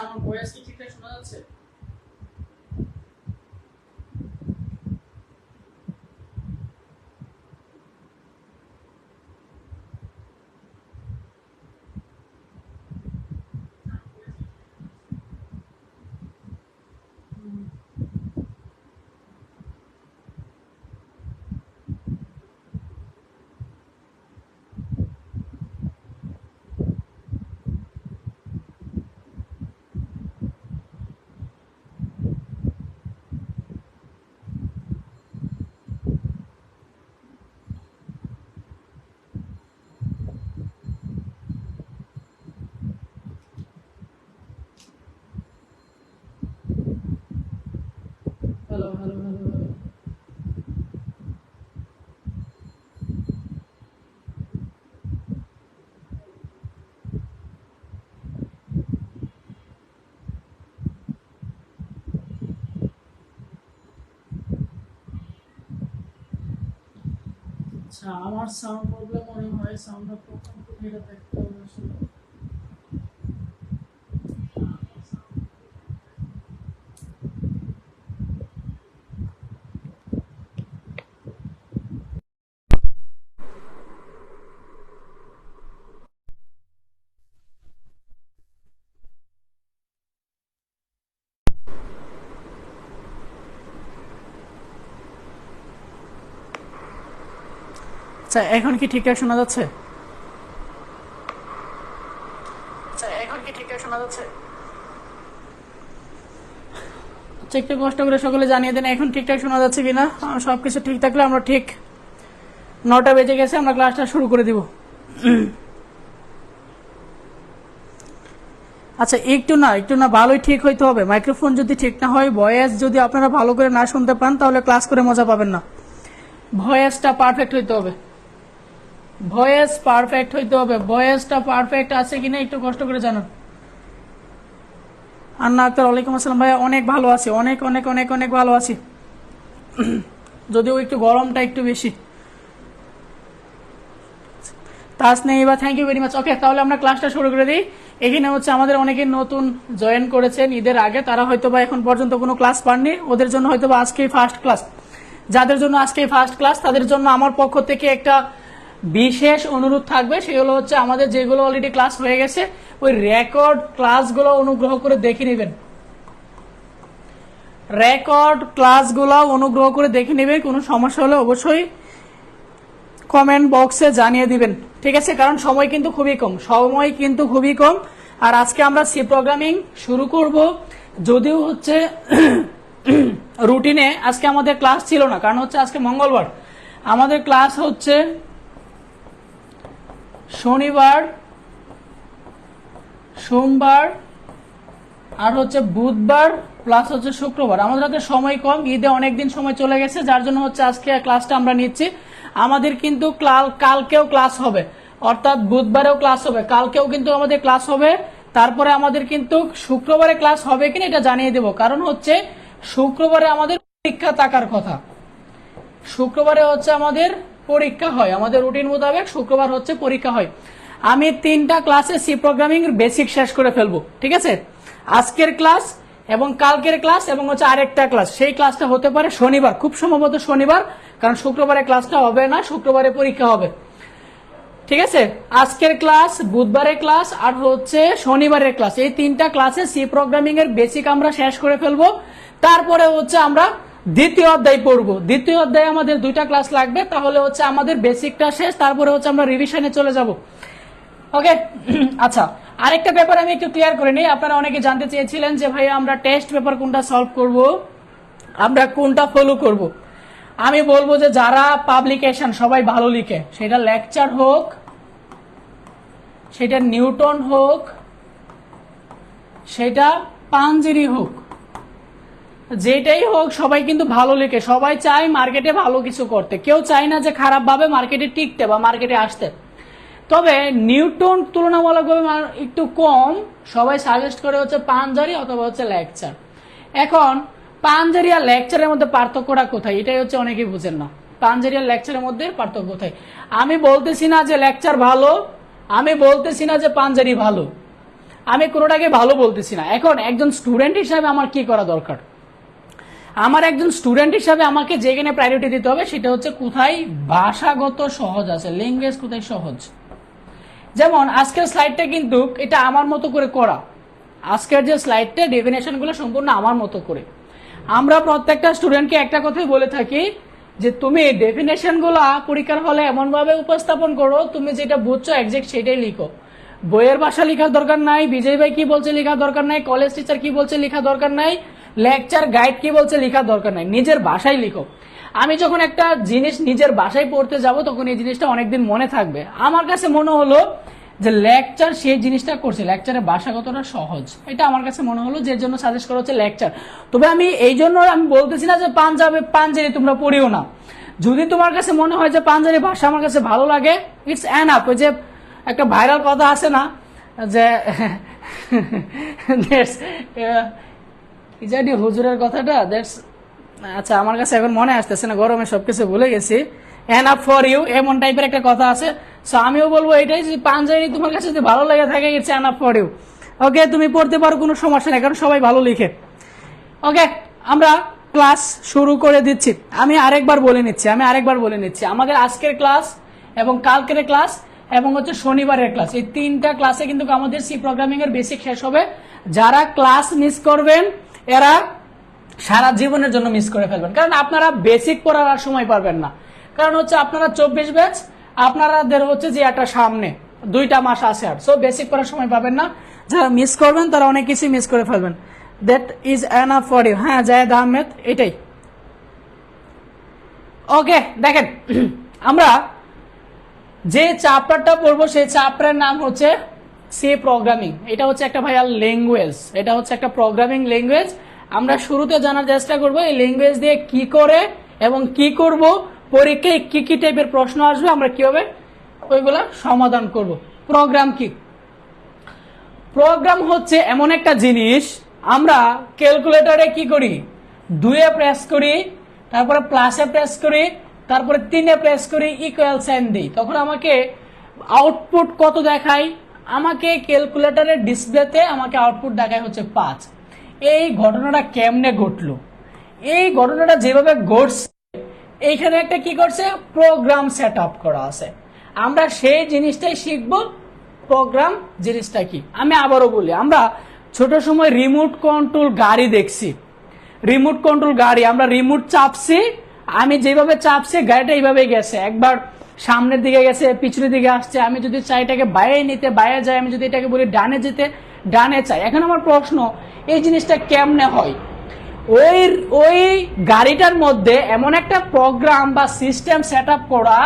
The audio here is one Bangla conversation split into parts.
আমার ভয়েস কি ঠিকঠাক শোনা যাচ্ছে? Hello hello hello hello. আচ্ছা, আমার সাউন্ড প্রবলেম মনে হয়। সাউন্ডটা প্রথম থেকে এটা দেখতে হবে আসলে। আচ্ছা, এখন কি ঠিকঠাক শোনা যাচ্ছে? আচ্ছা, একটু কষ্ট করে সকলে জানিয়ে দেন এখন ঠিকঠাক শোনা যাচ্ছে কিনা। সবকিছু ঠিক থাকলে আমরা ঠিক 9টা বেজে গেছে, আমরা ক্লাসটা শুরু করে দিব। আচ্ছা, একটু না ভালোই ঠিক হইতে হবে। মাইক্রোফোন যদি ঠিক না হয়, ভয়েস যদি আপনারা ভালো করে না শুনতে পান, তাহলে ক্লাস করে মজা পাবেন না। ভয়েসটা পারফেক্ট হইতে হবে। ভয়েসটা পারফেক্ট আছে কিনা একটু কষ্ট করে জানান। আন্না আক্তার, ওয়ালাইকুম আসসালাম ভাইয়া। অনেক ভালো আছি, অনেক অনেক অনেক অনেক ভালো আছি, যদিও একটু গরমটা একটু বেশি। তাসনিবা, থ্যাংক ইউ ভেরি মাচ। ওকে, তাহলে আমরা ক্লাসটা শুরু করে দিই। এখানে হচ্ছে আমাদের অনেকে নতুন জয়েন করেছেন ঈদের আগে, তারা হয়তো বা এখন পর্যন্ত কোনো ক্লাস পাননি, ওদের জন্য হয়তো বা আজকেই ফার্স্ট ক্লাস। যাদের জন্য আজকে ফার্স্ট ক্লাস, তাদের জন্য আমার পক্ষ থেকে একটা বিশেষ অনুরোধ থাকবে। সেগুলো হচ্ছে আমাদের যেগুলো অলরেডি ক্লাস হয়ে গেছে, ওই রেকর্ড ক্লাসগুলো অনুগ্রহ করে দেখে নেবেন। কোনো সমস্যা হলে অবশ্যই কমেন্ট বক্সে জানিয়ে দিবেন, ঠিক আছে? কারণ সময় কিন্তু খুবই কম। আর আজকে আমরা সি প্রোগ্রামিং শুরু করব, যদিও হচ্ছে রুটিনে আজকে আমাদের ক্লাস ছিল না, কারণ হচ্ছে আজকে মঙ্গলবার। আমাদের ক্লাস হচ্ছে শনিবার, সোমবার আর হচ্ছে বুধবার প্লাস হচ্ছে শুক্রবার। আমাদের হাতে সময় কম, ঈদে অনেকদিন সময় চলে গেছে, যার জন্য হচ্ছে আজকে ক্লাসটা আমরা নিচ্ছি। আমাদের কিন্তু কালকেও ক্লাস হবে, অর্থাৎ বুধবারেও ক্লাস হবে, কালকেও কিন্তু আমাদের ক্লাস হবে। তারপরে আমাদের কিন্তু শুক্রবারে ক্লাস হবে কিনা এটা জানিয়ে দেব, কারণ হচ্ছে শুক্রবারে আমাদের পরীক্ষা থাকার কথা। শুক্রবারে হচ্ছে আমাদের পরীক্ষা হয়, আমাদের রুটিন মোতাবেক শুক্রবার হচ্ছে পরীক্ষা হয়। আমি 3টা ক্লাসে সি প্রোগ্রামিং বেসিক শেষ করে ফেলবো, ঠিক আছে? আজকের ক্লাস এবং কালকের ক্লাস এবং হচ্ছে আরেকটা ক্লাস, সেই ক্লাসটা হতে পারে শনিবার, খুব সম্ভবত শনিবার, কারণ শুক্রবারে ক্লাসটা হবে না, শুক্রবারে পরীক্ষা হবে। ঠিক আছে, আজকের ক্লাস, বুধবারের ক্লাস আর হচ্ছে শনিবারের ক্লাস, এই 3টা ক্লাসে সি প্রোগ্রামিং এর বেসিক আমরা শেষ করে ফেলবো। তারপরে হচ্ছে আমরা দ্বিতীয় অধ্যায় পড়বো। দ্বিতীয় অধ্যায়ে আমাদের 2টা ক্লাস লাগবে, তাহলে হচ্ছে আমাদের বেসিকটা শেষ, তারপরে হচ্ছে আমরা রিভিশনে চলে যাব। ওকে, আচ্ছা, আরেকটা পেপার আমি একটু ক্লিয়ার করে নিই। আপনারা অনেকে জানতে চেয়েছিলেন যে ভাই আমরা টেস্ট পেপার কোনটা সলভ করব, আমরা কোনটা ফলো করব। আমি বলবো যে যারা পাবলিকেশন সবাই ভালো লিখে, সেটা লেকচার হোক, সেটা নিউটন হোক, সেটা পাঞ্জেরি হোক, যেটাই হোক, সবাই কিন্তু ভালো লিখে। সবাই চায় মার্কেটে ভালো কিছু করতে, কেউ চায় না যে খারাপ ভাবে মার্কেটে টিকতে বা মার্কেটে আসতে। তবে নিউটন তুলনামূলকভাবে একটু কম, সবাই সাজেস্ট করে হচ্ছে পাঞ্জারি অথবা হচ্ছে লেকচার। এখন পাঞ্জারি আর লেকচারের মধ্যে পার্থক্যটা কোথায়, এটাই হচ্ছে অনেকেই বুঝেন না। পাঞ্জারি আর লেকচারের মধ্যে পার্থক্য কোথায়? আমি বলতেছি না যে লেকচার ভালো, আমি বলতেছি না যে পাঞ্জারি ভালো, আমি কোনোটাকে ভালো বলতেছি না। এখন একজন স্টুডেন্ট হিসাবে আমার কি করা দরকার? আমার একজন স্টুডেন্ট হিসাবে আমাকে যেখানে প্রায়োরিটি দিতে হবে সেটা হচ্ছে কোথায় ভাষাগত সহজ আছে, ল্যাঙ্গুয়েজ কোথায় সহজ। যেমন আজকের স্লাইডটা কিন্তু এটা আমার মতো করে করা, আজকের যে স্লাইডটা ডেফিনেশন গুলো সম্পূর্ণ আমার মতো করে। আমরা প্রত্যেকটা স্টুডেন্টকে একটা কথাই বলে থাকি যে তুমি ডেফিনেশন গুলা পরীক্ষার হলে এমন ভাবে উপস্থাপন করো, তুমি যেটা বুঝছো একজ্যাক্ট সেটাই লিখো। বইয়ের ভাষা লেখার দরকার নাই, বিজয় ভাই কি বলছে লেখার দরকার নাই, কলেজ টিচার কি বলছে লেখা দরকার নাই, লেকচার গাইড কি বলছে লেখার দরকার নাই, নিজের ভাষায় লিখো। আমি যখন একটা জিনিস নিজের ভাষায় পড়তে যাব তখন এই জিনিসটা অনেকদিন মনে থাকবে। আমার কাছে মনে হলো যে লেকচার সেই জিনিসটা করছে, লেকচারের ভাষাগতটা সহজ, এটা আমার কাছে মনে হলো, যে জন্য সাজেস্ট করা হচ্ছে লেকচার। তবে আমি এই জন্য আমি বলতেছি না যে পাঞ্জাবি তোমরা পড়িও না। যদি তোমার কাছে মনে হয় যে পাঞ্জাবি ভাষা আমার কাছে ভালো লাগে, ইটস এনাফ। ওই যে একটা ভাইরাল কথা আছে না যে ইজাডি হুজুরের কথাটা, আচ্ছা আমার কাছে এখন মনে আসতেছে না, গরমে সবকিছু ভুলে গেছি। এনাফ ফর ইউ, এমন টাইপের একটা কথা আছে। সো আমিও বলবো এটাই, যে পাঞ্জাবি তোমার কাছে যদি ভালো লেগে থাকে, ইটস এনাফ ফর ইউ। ওকে, তুমি পড়তে পারো, কোনো সমস্যা নেই, কারণ সবাই ভালো লিখে। ওকে, আমরা ক্লাস শুরু করে দিচ্ছি। আমি আরেকবার বলে নিচ্ছি, আমাদের আজকের ক্লাস এবং কালকের ক্লাস এবং হচ্ছে শনিবারের ক্লাস, এই 3টা ক্লাসে কিন্তু আমাদের সি প্রোগ্রামিং এর বেসিক শেষ হবে। যারা ক্লাস মিস করবেন এরা সারা জীবনের জন্য মিস করে ফেলবেন, কারণ আপনারা বেসিক পড়ার আর সময় পারবেন না। কারণ হচ্ছে আপনারা 24 ব্যাচ, আপনাদের হচ্ছে যে একটা সামনে 2টা মাস আছে, আর সো বেসিক পড়ার সময় পাবেন না। যারা মিস করবেন তারা অনেক কিছু মিস করে ফেলবেন। That is enough for you. হ্যাঁ, জায়েদ আহমেদ, এটাই। ওকে, দেখেন আমরা যে চ্যাপ্টারটা পড়বো সেই চ্যাপ্টারের নাম হচ্ছে সি প্রোগ্রামিং। এটা হচ্ছে একটা ভাইয়া ল্যাঙ্গুয়েজ, এটা হচ্ছে একটা প্রোগ্রামিং ল্যাঙ্গুয়েজ। আমরা শুরুতে জানার চেষ্টা করব এই ল্যাঙ্গুয়েজ দিয়ে কি করে এবং কি করব, পরীক্ষায় কি কি টাইপের প্রশ্ন আসবে, আমরা কিভাবে ওইগুলা সমাধান করব। প্রোগ্রাম কি? প্রোগ্রাম হচ্ছে এমন একটা জিনিস, আমরা ক্যালকুলেটরে কি করি, 2-এ প্রেস করি, তারপরে প্লাসে প্রেস করি, তারপরে 3-এ প্রেস করি, ইকুয়াল সাইন দিই, তখন আমাকে আউটপুট কত দেখায়, আমাকে ক্যালকুলেটরের ডিসপ্লেতে আমাকে আউটপুট দেখায় হচ্ছে 5। এই ঘটনাটা কেমনে ঘটলো? এই ঘটনাটা যেভাবে ঘটছে, এইখানে একটা কি করছে, প্রোগ্রাম সেট আপ করা আছে। আমরা সেই জিনিসটাই শিখবো, প্রোগ্রাম জিনিসটা কি। আমি আবারও বলি, আমরা ছোট সময় রিমোট কন্ট্রোল গাড়ি দেখছি, রিমোট কন্ট্রোল গাড়ি, আমরা রিমোট চাপছি, আমি যেভাবে চাপছি গাড়িটা এইভাবে গেছে, একবার সামনের দিকে গেছে, পিছনের দিকে আসছে। আমি যদি চাই এটাকে বাইরে নিতে বাইরে যায়, আমি যদি এটাকে বলি ডানে যেতে ডানে চাই। এখন আমার প্রশ্ন, এই জিনিসটা কেমনে হয়? ওই গাড়িটার মধ্যে এমন একটা প্রোগ্রাম বা সিস্টেম সেট আপ করা,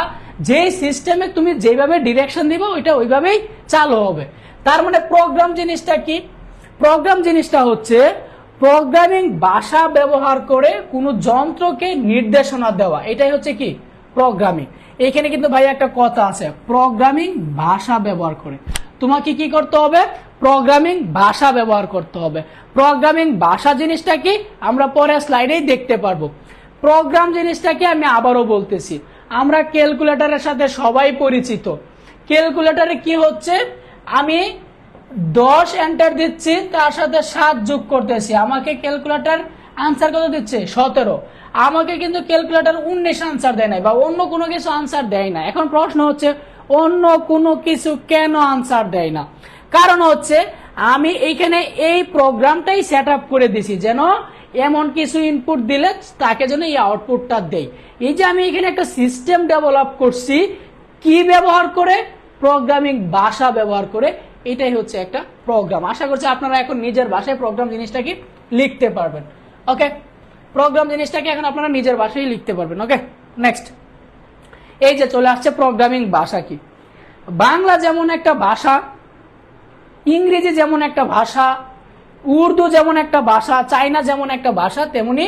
যে সিস্টেমে তুমি যেভাবে ডিরেকশন দিবে ওইটা ওইভাবেই চালু হবে। তার মানে প্রোগ্রাম জিনিসটা কি? প্রোগ্রাম জিনিসটা হচ্ছে প্রোগ্রামিং ভাষা ব্যবহার করে কোনো যন্ত্রকে নির্দেশনা দেওয়া, এটাই হচ্ছে কি প্রোগ্রামিং। এখানে কিন্তু ভাই একটা কথা আছে, প্রোগ্রামিং ভাষা ব্যবহার করে। তোমাকে কি করতে হবে? প্রোগ্রামিং ভাষা ব্যবহার করতে হবে। প্রোগ্রামিং ভাষা জিনিসটা কি আমরা পরে স্লাইডেই দেখতে পারবো। প্রোগ্রাম জিনিসটা কি আমি আবারও বলতেছি, আমরা ক্যালকুলেটরের সাথে সবাই পরিচিত। ক্যালকুলেটরে কি হচ্ছে, আমি 10 এন্টার দিচ্ছি, তার সাথে 7 যোগ করতেছি, আমাকে ক্যালকুলেটর আনসার কত দিচ্ছে 17। আমাকে কিন্তু ক্যালকুলেটর 19 আনসার দেয় নাই বা অন্য কোনো কিছু আনসার দেয় না। এখন প্রশ্ন হচ্ছে অন্য কোনো কিছু কেন আনসার দেয় না? কারণ হচ্ছে আমি এইখানে এই প্রোগ্রামটাই সেট আপ করে দিছি যেন এমন কিছু ইনপুট দিলে তাকে যেন এই আউটপুটটা দেয়। এই যে আমি এখানে একটা সিস্টেম ডেভেলপ করছি, কি ব্যবহার করে? প্রোগ্রামিং ভাষা ব্যবহার করে। এটাই হচ্ছে একটা প্রোগ্রাম। আশা করছি আপনারা এখন নিজের ভাষায় প্রোগ্রাম জিনিসটাকে লিখতে পারবেন। ওকে, প্রোগ্রাম জিনিসটাকে এখন আপনারা নিজের ভাষায় লিখতে পারবেন। ওকে, নেক্সট এই যে চলে আসছে প্রোগ্রামিং ভাষা কি। বাংলা যেমন একটা ভাষা, ইংরেজি যেমন একটা ভাষা, উর্দু যেমন একটা ভাষা, চাইনা যেমন একটা ভাষা, তেমনি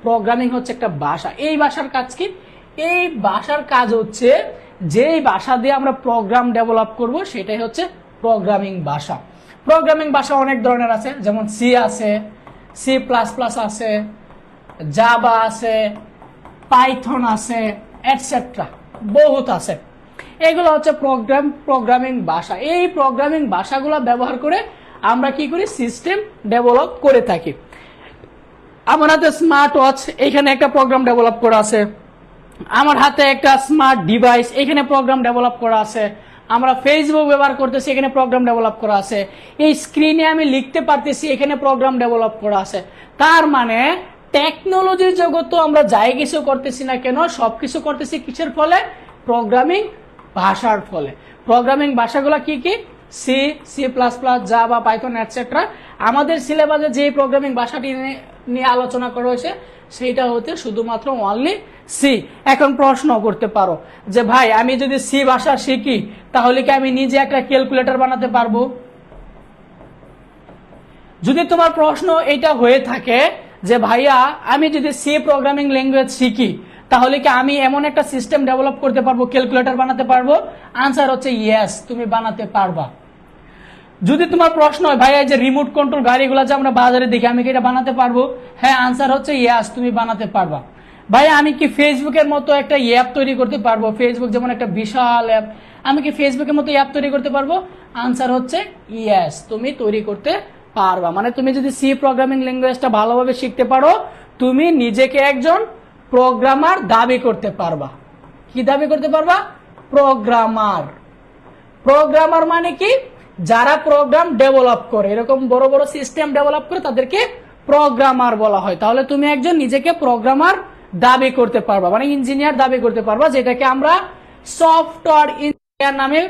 প্রোগ্রামিং হচ্ছে একটা ভাষা। এই ভাষার কাজ কি? এই ভাষার কাজ হচ্ছে যেই ভাষা দিয়ে আমরা প্রোগ্রাম ডেভেলপ করব সেটাই হচ্ছে প্রোগ্রামিং ভাষা। প্রোগ্রামিং ভাষা অনেক ধরনের আছে, যেমন সি আছে, সি প্লাস প্লাস আছে, জাভা আছে, পাইথন আছে, এটসেট্রা, বহুত আছে। এগুলো হচ্ছে প্রোগ্রামিং ভাষা। এই প্রোগ্রামিং ভাষাগুলো ব্যবহার করে আমরা কি করি? সিস্টেম ডেভেলপ করে থাকি। আমার হাতে স্মার্ট ওয়াচ, এখানে একটা প্রোগ্রাম ডেভেলপ করা আছে। আমার হাতে একটা স্মার্ট ডিভাইস, এখানে প্রোগ্রাম ডেভেলপ করা আছে। আমরা ফেসবুক ব্যবহার করতেছি, এখানে প্রোগ্রাম ডেভেলপ করা আছে। এই স্ক্রিনে আমি লিখতে পারতেছি, এখানে প্রোগ্রাম ডেভেলপ করা আছে। তার মানে টেকনোলজির জগতে আমরা যাই কিছু করতেছি না কেন, সবকিছু করতেছি কিসের ফলে? প্রোগ্রামিং ভাষার ফলে। প্রোগ্রামিং ভাষাগুলো কি কি? C, C plus plus, Java, Python, etcetera. আমাদের সিলেবাসে যে প্রোগ্রামিং ভাষাটি নিয়ে আলোচনা করা হয়েছে সেইটা হতে শুধুমাত্র অনলি সি। এখন প্রশ্ন করতে পারো যে ভাই আমি যদি সি ভাষা শিখি তাহলে কি আমি নিজে একটা ক্যালকুলেটর বানাতে পারবো? যদি তোমার প্রশ্ন এটা হয়ে থাকে যে ভাইয়া আমি যদি সি প্রোগ্রামিং ল্যাঙ্গুয়েজ শিখি তাহলে কি আমি এমন একটা সিস্টেম ডেভেলপ করতে পারবো, ক্যালকুলেটর বানাতে পারবো? আনসার হচ্ছে ইয়েস, তুমি বানাতে পারবা। যদি তোমার প্রশ্ন হয় ভাইয়া যে রিমোট কন্ট্রোল গাড়িগুলো যে আমরা বাজারে দেখি আমি কি এটা বানাতে পারবো? হ্যাঁ, আনসার হচ্ছে ইয়েস, তুমি বানাতে পারবা। ভাইয়া আমি কি ফেসবুকের মতো একটা অ্যাপ তৈরি করতে পারবো? ফেসবুক যেমন একটা বিশাল অ্যাপ, আমি কি ফেসবুকের মতো অ্যাপ তৈরি করতে পারবো? আনসার হচ্ছে ইয়েস, তুমি তৈরি করতে পারবা। মানে তুমি যদি সি প্রোগ্রামিং ল্যাঙ্গুয়েজটা ভালোভাবে শিখতে পারো তুমি নিজেকে একজন প্রোগ্রামার দাবি করতে পারবা। কি দাবি করতে পারবা? প্রোগ্রামার। প্রোগ্রামার মানে কি? যারা প্রোগ্রাম ডেভেলপ করে, এরকম বড় বড় সিস্টেম ডেভেলপ করে তাদেরকে প্রোগ্রামার বলা হয়। তাহলে তুমি একজন নিজেকে প্রোগ্রামার দাবি করতে পারবা, মানে ইঞ্জিনিয়ার দাবি করতে পারবা, যেটাকে আমরা সফটওয়্যার ইঞ্জিনিয়ার নামে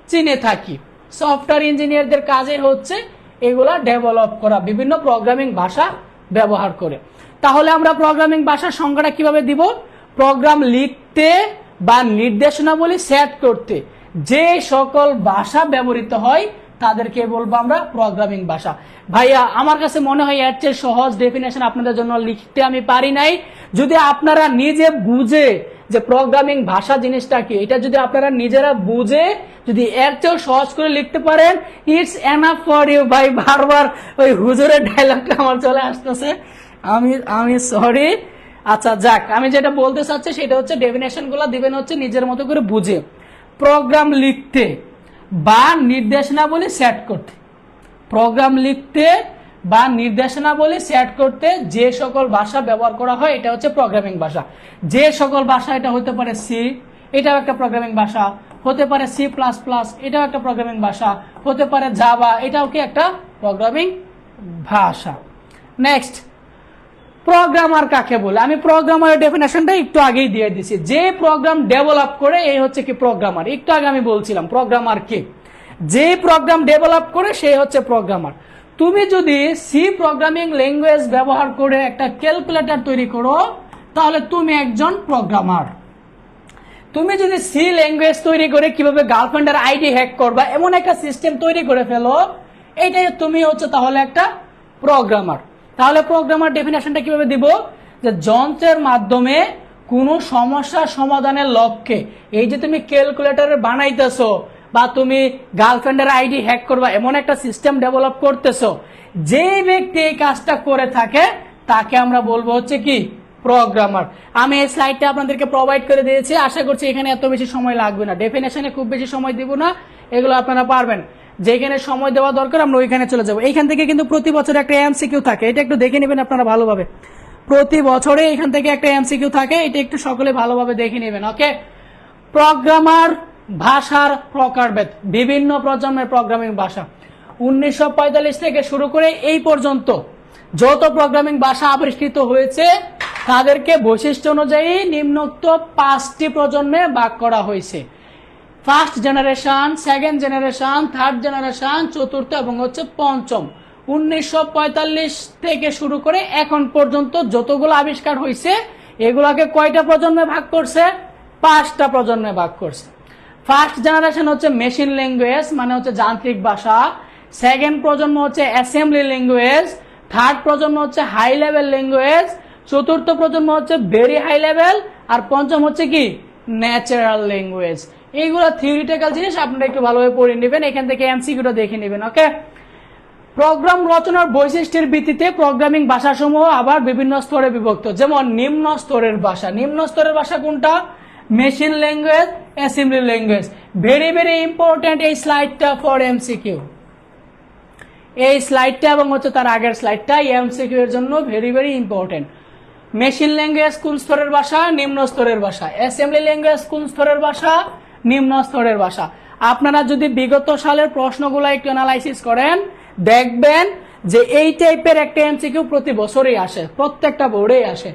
চিনে থাকি। সফটওয়্যার ইঞ্জিনিয়ারদের কাজে হচ্ছে এগুলা ডেভেলপ করা বিভিন্ন প্রোগ্রামিং ভাষা ব্যবহার করে। তাহলে আমরা প্রোগ্রামিং ভাষার সংজ্ঞাটা কিভাবে দিব? প্রোগ্রাম লিখতে বা নির্দেশনাবলী সেট করতে যে সকল ভাষা ব্যবহৃত হয় তাদেরকে বলবো আমরা প্রোগ্রামিং ভাষা। ভাইয়া আমার কাছে মনে হয় এর চেয়ে সহজ ডেফিনেশন আপনাদের জন্য লিখতে আমি পারি নাই। যদি আপনারা নিজে বুঝে যে প্রোগ্রামিং ভাষা জিনিসটা কি, এটা যদি আপনারা নিজেরা বুঝে যদি এর চেয়েও সহজ করে লিখতে পারেন, ইটস এনাফ ফর ইউ ভাই। বারবার ওই হুজুরের ডায়লগটা আমার চলে আসতেছে, আমি সরি। আচ্ছা যাক, আমি যেটা বলতে চাচ্ছি সেটা হচ্ছে ডেফিনেশন গুলা দিবেন হচ্ছে নিজের মতো করে বুঝে। প্রোগ্রাম লিখতে বা নির্দেশনাবলী সেট করতে, প্রোগ্রাম লিখতে বা নির্দেশনাবলী সেট করতে যে সকল ভাষা ব্যবহার করা হয় এটা হচ্ছে প্রোগ্রামিং ভাষা। যে সকল ভাষা, এটা হতে পারে সি, এটাও একটা প্রোগ্রামিং ভাষা, হতে পারে সি প্লাস প্লাস, এটাও একটা প্রোগ্রামিং ভাষা, হতে পারে জাভা, এটাও কি একটা প্রোগ্রামিং ভাষা। নেক্সট, প্রোগ্রামার কাকে বলে? আমি প্রোগ্রামারের ডেফিনেশনটা একটু আগেই দিয়ে দিছি। যে প্রোগ্রাম ডেভেলপ করে এই হচ্ছে কি প্রোগ্রামার। একটু আগে আমি বলছিলাম প্রোগ্রামার কে, যে প্রোগ্রাম ডেভেলপ করে সেই হচ্ছে প্রোগ্রামার। তুমি যদি সি প্রোগ্রামিং ল্যাঙ্গুয়েজ ব্যবহার করে একটা ক্যালকুলেটর তৈরি করো তাহলে তুমি একজন প্রোগ্রামার। তুমি যদি সি ল্যাঙ্গুয়েজ তৈরি করে কিভাবে গার্লফ্রেন্ডের আইডি হ্যাক করবা এমন একটা সিস্টেম তৈরি করে ফেলো, এটাই তুমি হচ্ছে তাহলে একটা প্রোগ্রামার। তাহলে প্রোগ্রামার ডেফিনেশনটা কিভাবে দিব? যে যন্ত্রের মাধ্যমে কোনো সমস্যার সমাধানের লক্ষ্যে, এই যে তুমি ক্যালকুলেটর বানাইতেছো বা তুমি গার্লফ্রেন্ডের আইডি হ্যাক করবা এমন একটা সিস্টেম ডেভেলপ করতেছো, যে ব্যক্তি এই কাজটা করে থাকে তাকে আমরা বলবো হচ্ছে কি প্রোগ্রামার। আমি এই স্লাইডটা আপনাদেরকে প্রোভাইড করে দিয়েছি, আশা করছি এখানে এত বেশি সময় লাগবে না, ডেফিনেশনে খুব বেশি সময় দিব না, এগুলো আপনারা পারবেন। যেখানে সময় দেওয়া দরকার আমরা ওইখানে চলে যাব। এইখান থেকে কিন্তু প্রতি বছর একটা এমসিকিউ থাকে, এটা একটু দেখে নেবেন আপনারা ভালোভাবে। প্রতি বছরে এখান থেকে একটা এমসিকিউ থাকে, এটা একটু সকলে ভালোভাবে দেখে নেবেন। ওকে, প্রোগ্রামার ভাষার প্রকারভেদ, বিভিন্ন প্রজন্মের প্রোগ্রামিং ভাষা 1945 থেকে শুরু করে এই পর্যন্ত যত প্রোগ্রামিং ভাষা আবিষ্কৃত হয়েছে তাদেরকে বৈশিষ্ট্য অনুযায়ী নিম্নোক্ত 5টি প্রজন্মে ভাগ করা হয়েছে। First generation, second generation, third generation, চতুর্থ এবং হচ্ছে পঞ্চম। 1945 থেকে শুরু করে এখন পর্যন্ত যতগুলো আবিষ্কার হয়েছে এগুলাকে কয়টা প্রজন্মে ভাগ করছে? 5টা প্রজন্মে ভাগ করছে। ফার্স্ট জেনারেশন হচ্ছে মেশিন ল্যাঙ্গুয়েজ, মানে হচ্ছে যান্ত্রিক ভাষা। সেকেন্ড প্রজন্ম হচ্ছে অ্যাসেম্বলি ল্যাঙ্গুয়েজ। থার্ড প্রজন্ম হচ্ছে হাই লেভেল ল্যাঙ্গুয়েজ। চতুর্থ প্রজন্ম হচ্ছে ভেরি হাই লেভেল। আর পঞ্চম হচ্ছে কি? Natural language. এইগুলো থিওরিটিক্যাল জিনিস, আপনারা একটু ভালোভাবে পড়ে নেবেন, এখান থেকে এমসিকিউটা দেখে নেবেন। ওকে, প্রোগ্রাম রচনার বৈশিষ্ট্যের ভিত্তিতে প্রোগ্রামিং ভাষাসমূহ আবার বিভিন্ন স্তরে বিভক্ত। যেমন নিম্ন স্তরের ভাষা, নিম্ন স্তরের ভাষা কোনটা? Machine language, assembly language. Very very important এই স্লাইডটা ফর এমসিকিউ। এই স্লাইডটা এবং হচ্ছে তার আগের স্লাইডটা এমসিকিউ এর জন্য very very important. Machine language কোন স্তরের ভাষা? নিম্ন স্তরের ভাষা। অ্যাসেম্বলি ল্যাঙ্গুয়েজ কোন স্তরের ভাষা? নিম্ন স্তরের ভাষা। আপনারা যদি বিগত সালের প্রশ্নগুলো একটু অ্যানালাইসিস করেন দেখবেন যে এই টাইপের একটা এমসিকিউ প্রতি বছরই আসে, প্রত্যেকটা বোর্ডেই আসে।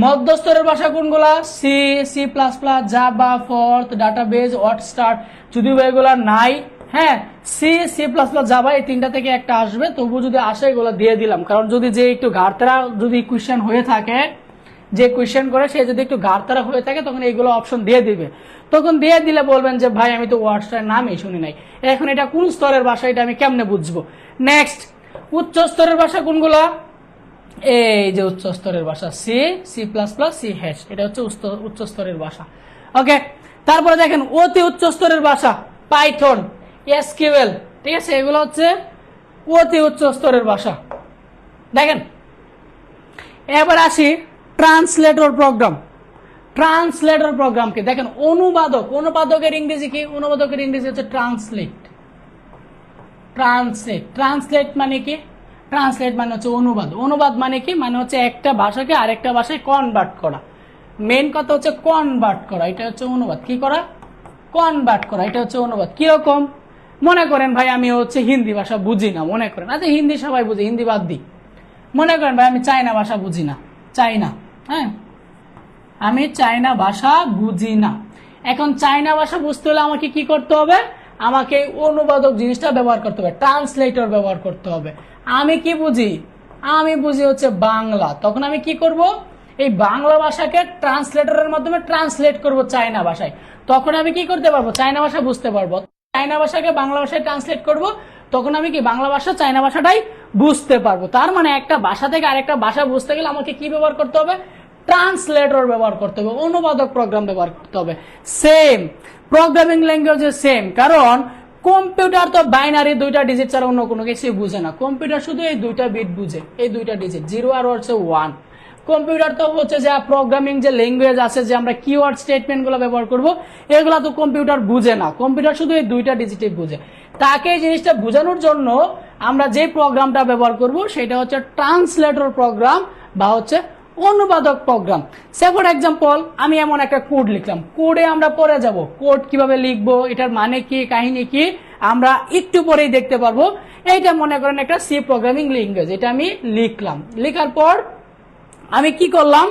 মধ্যস্তরের ভাষা কোনগুলা? C, C plus plus, Java, Forth, database, WordStar. যদিও এগুলা নাই, হ্যাঁ, C, C plus plus, Java এই তিনটা থেকে একটা আসবে, তবু যদি আসে এগুলো দিয়ে দিলাম। কারণ যদি যে একটু ঘাটতারা যদি কোয়েশ্চেন হয়ে থাকে, যে কোয়েশ্চেন করে সে যদি একটু ঘাটতারা হয়ে থাকে তখন এইগুলো অপশন দিয়ে দিবে। তখন দিয়ে দিলে বলবেন যে ভাই আমি তো ওয়ার্ডস্টার নামই শুনি নাই, এখন এটা কোন স্তরের ভাষা এটা আমি কেমনে বুঝবো? নেক্সট, উচ্চ স্তরের ভাষা কোনগুলা? এই যে উচ্চ স্তরের ভাষা, C, C plus plus, C hash, এটা হচ্ছে উচ্চ স্তরের ভাষা। ওকে, তারপরে দেখেন অতি উচ্চ স্তরের ভাষা, পাইথন, এসকিউএল, ঠিক আছে, এগুলো হচ্ছে অতি উচ্চ স্তরের ভাষা। দেখেন এবার আসি ট্রান্সলেটর প্রোগ্রাম। ট্রান্সলেটর প্রোগ্রামকে দেখেন অনুবাদক, অনুবাদকের ইংরেজি কি? অনুবাদকের ইংরেজি হচ্ছে ট্রান্সলেট। ট্রান্সলেট, ট্রান্সলেট মানে কি? ট্রান্সলেট মানে হচ্ছে অনুবাদ। অনুবাদ মানে কি? মানে হচ্ছে একটা ভাষাকে আরেকটা ভাষায় কনভার্ট করা। মেন কথা হচ্ছে কনভার্ট করা, এটা হচ্ছে অনুবাদ। কি করা? কনভার্ট করা, এটা হচ্ছে অনুবাদ। কিরকম? মনে করেন ভাই আমি হচ্ছে হিন্দি ভাষা বুঝি না, মনে করেন, আচ্ছা হিন্দি সবাই বুঝি, হিন্দি বাদ দিই। মনে করেন ভাই আমি চায়না ভাষা বুঝি না, চায়না, হ্যাঁ, আমি চায়না ভাষা বুঝি না। এখন চায়না ভাষা বুঝতে হলে আমাকে কি করতে হবে? আমাকে অনুবাদক জিনিসটা ব্যবহার করতে হবে, ট্রান্সলেটর ব্যবহার করতে হবে। আমি কি বুঝি? আমি বুঝি হচ্ছে বাংলা। তখন আমি কি করব? এই বাংলা ভাষাকে ট্রান্সলেটরের মাধ্যমে ট্রান্সলেট করব চায়না ভাষায়। তখন আমি কি করতে পারবো? চায়না ভাষা বুঝতে পারবো। চায়না ভাষাকে বাংলা ভাষায় ট্রান্সলেট করব, তখন আমি কি বাংলা ভাষা চায়না ভাষাটাই বুঝতে পারবো। তার মানে একটা ভাষা থেকে আরেকটা ভাষা বুঝতে গেলে আমাকে কি ব্যবহার করতে হবে? ট্রান্সলেটর ব্যবহার করতে হবে, অনুবাদক প্রোগ্রাম ব্যবহার করতে হবে। সেম প্রোগ্রামিং ল্যাঙ্গুয়েজ সেম, কারণ কম্পিউটার তো বাইনারি দুইটা ডিজিট ছাড়া অন্য কোনো কিছুই বুঝে না। কম্পিউটার শুধু এই দুইটা বিট বুঝে, এই দুইটা ডিজিট, 0 আর হচ্ছে 1। কম্পিউটার তো হচ্ছে যে প্রোগ্রামিং যে ল্যাঙ্গুয়েজ আছে, যে আমরা কিওয়ার্ড স্টেটমেন্ট গুলো ব্যবহার করব, এগুলা তো কম্পিউটার বুঝে না। কম্পিউটার শুধু এই দুইটা ডিজিটই বুঝে। তাকে এই জিনিসটা বোঝানোর জন্য আমরা যে প্রোগ্রামটা ব্যবহার করব সেটা হচ্ছে ট্রান্সলেটর প্রোগ্রাম বা হচ্ছে অনুবাদক প্রোগ্রাম। সে ফর এক্সাম্পল আমি এমন একটা কোড লিখলাম, কোডে আমরা পরে যাব, কোড কিভাবে লিখবো, এটার মানে কি, কাহিনী কি, আমরা একটু পরেই দেখতে পারবো। এইটা মনে করেন একটা সি প্রোগ্রামিং ল্যাঙ্গুয়েজ, এটা আমি লিখলাম। লেখার পর আমি কি করলাম?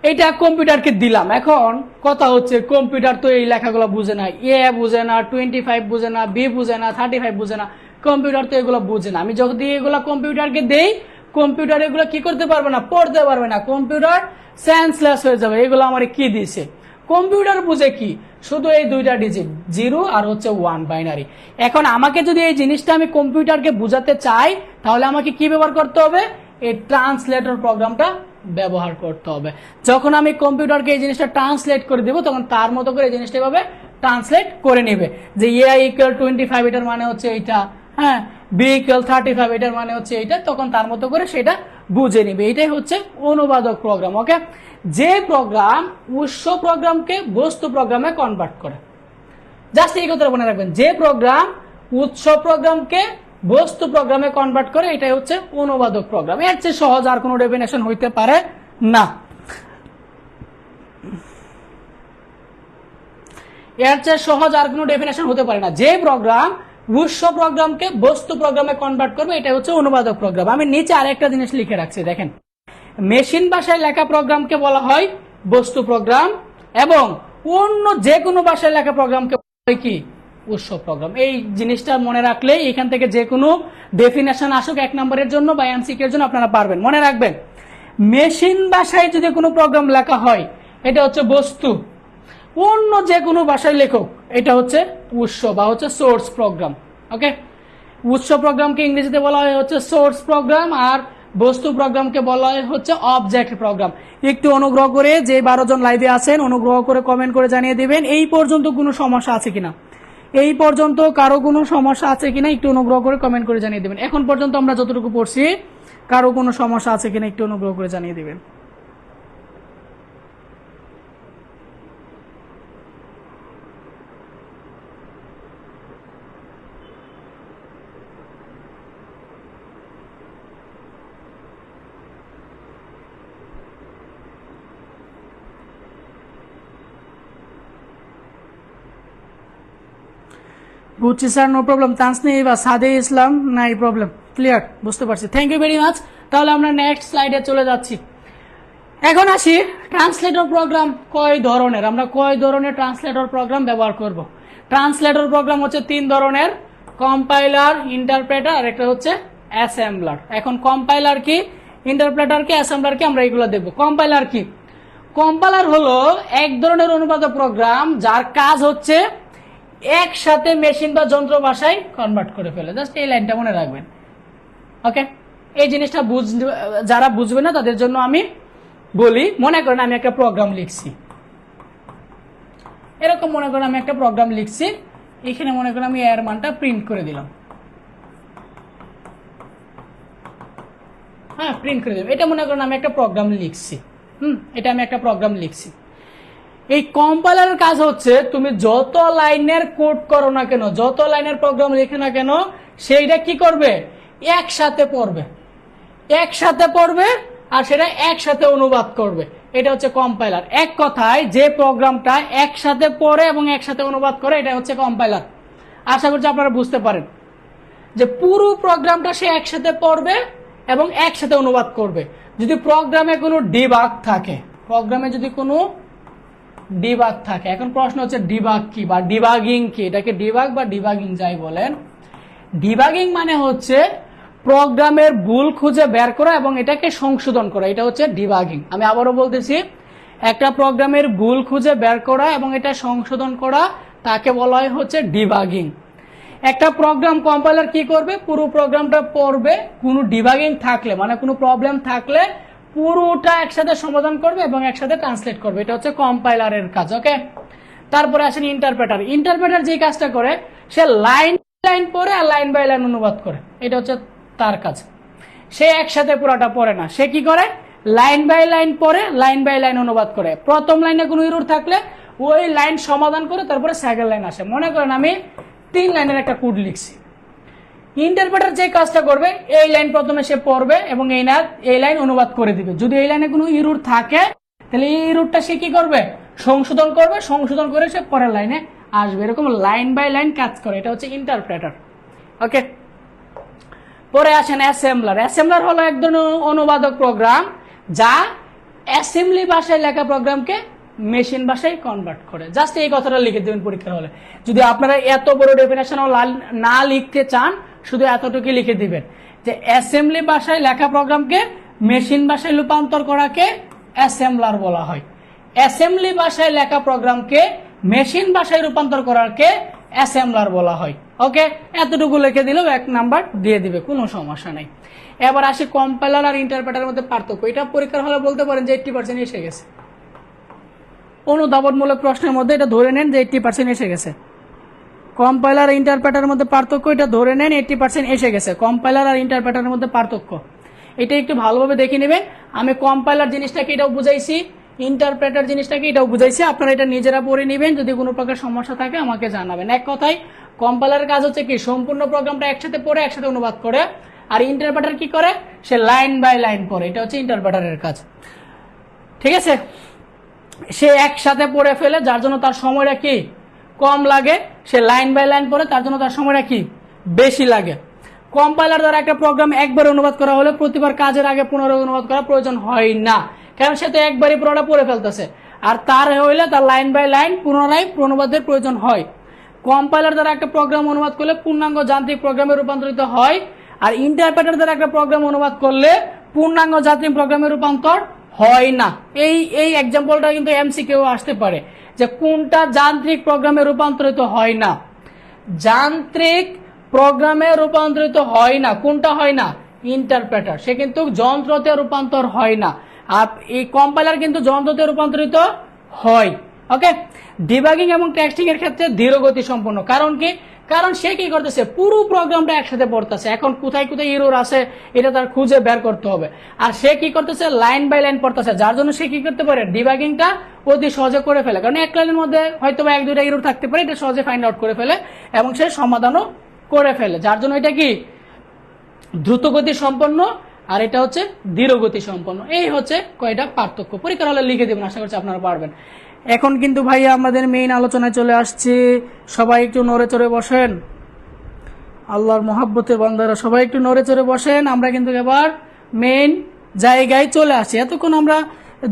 এটা কম্পিউটারকে দিলাম। এখন কথা হচ্ছে কম্পিউটার তো এই লেখাগুলো বুঝে না, এ বুঝে না, 25 বুঝে না, বি বুঝে না, 35 বুঝে না। কম্পিউটার তো এগুলো বুঝে না। আমি যদি এগুলো কম্পিউটারকে দেই, কম্পিউটার এগুলো কি করতে পারবে না? পড়তে পারবে না। কম্পিউটার সেন্সলেস হয়ে যাবে। এগুলো আমার কি দিছে? কম্পিউটার বুঝে কি? শুধু এই দুইটা ডিজিট, 0 আর হচ্ছে 1 বাইনারি। এখন আমাকে যদি এই জিনিসটা আমি কম্পিউটারকে বুঝাতে চাই, তাহলে আমাকে কি ব্যবহার করতে হবে? এই ট্রান্সলেটর প্রোগ্রামটা ব্যবহার করতে হবে। যখন আমি কম্পিউটারকে এই জিনিসটা ট্রান্সলেট করে দিব, তখন তার মতো করে এই জিনিসটা এভাবে ট্রান্সলেট করে নেবে। যে এ ইকুয়াল 25 এটার মানে হচ্ছে এইটা, হ্যাঁ, বি ইকুয়াল 35 এটার মানে হচ্ছে এইটা, তখন তার মতো করে সেটা বুঝে নিবে। এটাই হচ্ছে অনুবাদক প্রোগ্রাম। ওকে, যে প্রোগ্রাম উৎস প্রোগ্রামকে বস্তু প্রোগ্রামে কনভার্ট করে। জাস্ট এই কথাটা মনে রাখবেন, যে প্রোগ্রাম উৎস প্রোগ্রামকে বস্তু প্রোগ্রামে কনভার্ট করে এটাই হচ্ছে অনুবাদক প্রোগ্রাম। এর চেয়ে সহজ আর কোনো ডেফিনেশন হইতে পারে না। এর চেয়ে সহজ আর কোনো ডেফিনেশন হতে পারে না। যে প্রোগ্রাম উৎস প্রোগ্রামকে বস্তু প্রোগ্রামে কনভার্ট করবে এটা হচ্ছে অনুবাদক প্রোগ্রাম। আমি নিচে আরেকটা জিনিস লিখে রাখছি, দেখেন, মেশিন ভাষায় লেখা প্রোগ্রামকে বলা হয় বস্তু প্রোগ্রাম এবং অন্য যে কোনো ভাষায় লেখা প্রোগ্রামকে বলা হয় কি, উৎস প্রোগ্রাম। এই জিনিসটা মনে রাখলে এখান থেকে যে কোনো ডেফিনেশন আসুক 1 নম্বরের জন্য বা এমসিকিউ এর জন্য আপনারা পারবেন। মনে রাখবেন, মেশিন ভাষায় যদি কোনো প্রোগ্রাম লেখা হয় এটা হচ্ছে বস্তু, অন্য যে কোনো ভাষায় লেখক এটা হচ্ছে উৎস বা হচ্ছে সোর্স প্রোগ্রাম। ওকে, উৎস প্রোগ্রামকে ইংরেজিতে বলা হয় হচ্ছে সোর্স প্রোগ্রাম আর বস্তু প্রোগ্রামকে বলা হয় হচ্ছে অবজেক্ট প্রোগ্রাম। একটু অনুগ্রহ করে যে 12 জন লাইভে আছেন অনুগ্রহ করে কমেন্ট করে জানিয়ে দিবেন এই পর্যন্ত কোনো সমস্যা আছে কিনা, এই পর্যন্ত কারো কোনো সমস্যা আছে কিনা একটু অনুগ্রহ করে কমেন্ট করে জানিয়ে দিবেন। এখন পর্যন্ত আমরা যতটুকু পড়ছি কারো কোনো সমস্যা আছে কিনা একটু অনুগ্রহ করে জানিয়ে দিবেন। বুঝছি স্যার, নো প্রবলেম। তানসনি বা সাদে ইসলাম, নাই প্রবলেম, ক্লিয়ার, বুঝতে পারছি। Thank you very much. তাহলে আমরা নেক্সট স্লাইডে চলে যাচ্ছি। এখন আসি ট্রান্সলেটর প্রোগ্রাম কয় ধরনের, আমরা কয় ধরনের ট্রান্সলেটর প্রোগ্রাম ব্যবহার করব। ট্রান্সলেটর প্রোগ্রাম হচ্ছে 3 ধরনের, কম্পাইলার, ইন্টারপ্রেটার আর একটা হচ্ছে অ্যাসেম্বলার। এখন কম্পাইলার কি, ইন্টারপ্রেটার কি, অ্যাসেম্বলার কি, আমরা এগুলো দেখব। কম্পাইলার কি? কম্পাইলার হলো এক ধরনের অনুবাদক প্রোগ্রাম যার কাজ হচ্ছে একসাথে মেশিন বা যন্ত্র ভাষায় কনভার্ট করে ফেলে। জাস্ট এই লাইনটা মনে রাখবেন। ওকে, এই জিনিসটা যারা বুঝবে না তাদের জন্য আমি বলি। মনে করেন আমি একটা প্রোগ্রাম লিখছি, এরকম মনে করেন আমি একটা প্রোগ্রাম লিখছি, এখানে মনে করেন আমি এর মানটা প্রিন্ট করে দিলাম। হ্যাঁ, প্রিন্ট করে দিলাম। এটা মনে করেন আমি একটা প্রোগ্রাম লিখছি। এটা আমি একটা প্রোগ্রাম লিখছি। এই কম্পাইলারের কাজ হচ্ছে তুমি যত লাইনের কোড করো না কেন, যত লাইনের প্রোগ্রাম লিখে না কেন, সেইটা কি করবে, একসাথে পড়বে, একসাথে পড়বে আর সেটা একসাথে অনুবাদ করবে। এটা হচ্ছে কম্পাইলার। এক কথায় যে প্রোগ্রামটা একসাথে পড়ে এবং একসাথে অনুবাদ করে এটা হচ্ছে কম্পাইলার। আশা করছি আপনারা বুঝতে পারেন যে পুরো প্রোগ্রামটা সে একসাথে পড়বে এবং একসাথে অনুবাদ করবে। যদি প্রোগ্রামে কোনো ডিবাগ থাকে, প্রোগ্রামে যদি কোনো ডিবাগ থাকে, এখন প্রশ্ন হচ্ছে ডিবাগ কি বা ডিবাগিং কি, এটাকে ডিবাগ বা ডিবাগিং যাই বলেন। ডিবাগিং মানে হচ্ছে প্রোগ্রামের ভুল খুঁজে বের করা এবং এটাকে সংশোধন করা, এটা হচ্ছে ডিবাগিং। আমি আবারও বলতেছি, একটা প্রোগ্রামের ভুল খুঁজে বের করা এবং এটা সংশোধন করা তাকে বলা হয় হচ্ছে ডিবাগিং। একটা প্রোগ্রাম কম্পাইলার কি করবে, পুরো প্রোগ্রামটা পড়বে, কোনো ডিবাগিং থাকলে মানে কোনো প্রবলেম থাকলে পুরোটা একসাথে সমাধান করবে এবং একসাথে ট্রান্সলেট করবে। এটা হচ্ছে কম্পাইলারের কাজ। ওকে, তারপরে আসেন ইন্টারপ্রেটার। ইন্টারপ্রেটার যে কাজটা করে সে লাইন লাইন পড়ে আর লাইন বাই লাইন অনুবাদ করে, এটা হচ্ছে তার কাজ। সে একসাথে পুরাটা পড়ে না, সে কি করে, লাইন বাই লাইন পড়ে, লাইন বাই লাইন অনুবাদ করে। প্রথম লাইনে কোনো এরর থাকলে ওই লাইন সমাধান করে তারপরে সেকেন্ড লাইন আসে। মনে করেন আমি 3 লাইনের একটা কোড লিখছি, ইন্টারপ্রেটার যে কাজটা করবে এই লাইন প্রথমে সে পড়বে এবং এই লাইন অনুবাদ করে দিবে। যদি এই লাইনে কোনো এরর থাকে তাহলে এই এররটা সে কি করবে, সংশোধন করবে, সংশোধন করে সে পরের লাইনে আসবে। এরকম লাইন বাই লাইন কাজ করে, এটা হচ্ছে ইন্টারপ্রেটার। ওকে, পরে আসেন অ্যাসেম্বলার। অ্যাসেম্বলার হলো এক ধরনের অনুবাদক প্রোগ্রাম যা অ্যাসেম্বলি ভাষায় লেখা প্রোগ্রামকে মেশিন ভাষায় কনভার্ট করে। জাস্ট এই কথাটা লিখে দেবেন পরীক্ষার হলে। যদি আপনারা এত বড় ডেফিনেশন না লিখতে চান, শুধু এতটুকু লিখে দিবেন যে অ্যাসেম্বলি ভাষায় লেখা প্রোগ্রামকে মেশিন ভাষায় রূপান্তর করাকে অ্যাসেম্বলার বলা হয়। অ্যাসেম্বলি ভাষায় লেখা প্রোগ্রামকে মেশিন ভাষায় রূপান্তর করাকে অ্যাসেম্বলার বলা হয়। ওকে, এতটুকু লিখে দিলেও 1 নাম্বার দিয়ে দিবে, কোনো সমস্যা নাই। এবার আসি কম্পাইলার আর ইন্টারপ্রেটারের মধ্যে পার্থক্য। এটা পরীক্ষার হলে বলতে পারেন যে 80% এসে গেছে। অনুধাবনমূলক প্রশ্নের মধ্যে এটা ধরে নেন যে 80% এসে গেছে। কম্পাইলার আর ইন্টারপ্রেটারের মধ্যে পার্থক্য, এটা ধরে নেন 80% এসে গেছে। কম্পাইলার আর ইন্টারপ্রেটারের মধ্যে পার্থক্য এটা একটু ভালোভাবে দেখে নেবেন। আমি কম্পাইলার জিনিসটাকে এটাও বুঝাইছি, ইন্টারপ্রেটার জিনিসটাকে এটাও বুঝাইছি, আপনারা এটা নিজেরা পড়ে নেবেন, যদি কোনো প্রকার সমস্যা থাকে আমাকে জানাবেন। এক কথায় কম্পাইলারের কাজ হচ্ছে কি সম্পূর্ণ প্রোগ্রামটা একসাথে পড়ে একসাথে অনুবাদ করে, আর ইন্টারপ্রেটার কি করে সে লাইন বাই লাইন পড়ে, এটা হচ্ছে ইন্টারপ্রেটারের কাজ। ঠিক আছে, সে একসাথে পড়ে ফেলে যার জন্য তার সময়টা কি কম লাগে, সে লাইন বাই লাইন পড়ে তার জন্য তার সময়টা কি বেশি লাগে। কম্পাইলার দ্বারা একটা প্রোগ্রাম একবার অনুবাদ করা হলে প্রতিবার কাজের আগে পুনরায় অনুবাদ করা প্রয়োজন হয় না, কারণ সে তো একবারই পুরোটা পড়ে ফেলতেছে। আর তার হইলে তার লাইন বাই লাইন পুনরায় অনুবাদের প্রয়োজন হয়। কম্পাইলার দ্বারা একটা প্রোগ্রাম অনুবাদ করলে পূর্ণাঙ্গ যান্ত্রিক প্রোগ্রামে রূপান্তরিত হয়, আর ইন্টারপ্রেটার দ্বারা একটা প্রোগ্রাম অনুবাদ করলে পূর্ণাঙ্গ যান্ত্রিক প্রোগ্রামে রূপান্তর হয় না। এই এক্সাম্পলটা কিন্তু এমসিকিউ আসতে পারে যে কোনটা যান্ত্রিক প্রোগ্রামে রূপান্তরিত হয় না। যান্ত্রিক প্রোগ্রামে রূপান্তরিত হয় না, কোনটা হয় না? ইন্টারপ্রেটার, সে কিন্তু যন্ত্রতে রূপান্তর হয় না। আর এই কম্পাইলার কিন্তু যন্ত্রতে রূপান্তরিত হয়। ওকে, ডিবাগিং এবং টেক্সটিং এর ক্ষেত্রে ধীরগতি সম্পন্ন। কারণ কি? কারণ সে কি করতেছে পুরো প্রোগ্রামটা একসাথে পড়তেছে, এখন কোথায় কোথায় এরর আছে এটা তার খুঁজে বের করতে হবে। আর সে কি করতেছে লাইন বাই লাইন পড়তেছে, যার জন্য সে কি করতে পারে ডিবাগিংটা অতি সহজে করে ফেলে, কারণ এক লাইনের মধ্যে হয়তো বা এক দুইটা এরর থাকতে পারে, এটা সহজে ফাইন্ড আউট করে ফেলে এবং সে সমাধানও করে ফেলে, যার জন্য এটা কি দ্রুতগতি সম্পন্ন আর এটা হচ্ছে ধীরগতি সম্পন্ন। এই হচ্ছে কয়টা পার্থক্য, পরীক্ষার হলে লিখে দেবেন, আশা করছি আপনারা পারবেন। এখন কিন্তু ভাইয়া আমাদের মেইন আলোচনায় চলে আসছে, সবাই একটু নড়ে চড়ে বসেন, আল্লাহর মহাব্বতের বান্দারা সবাই একটু নড়ে চড়ে বসেন। আমরা কিন্তু এবার মেইন জায়গায় চলে আসছি, এতক্ষণ আমরা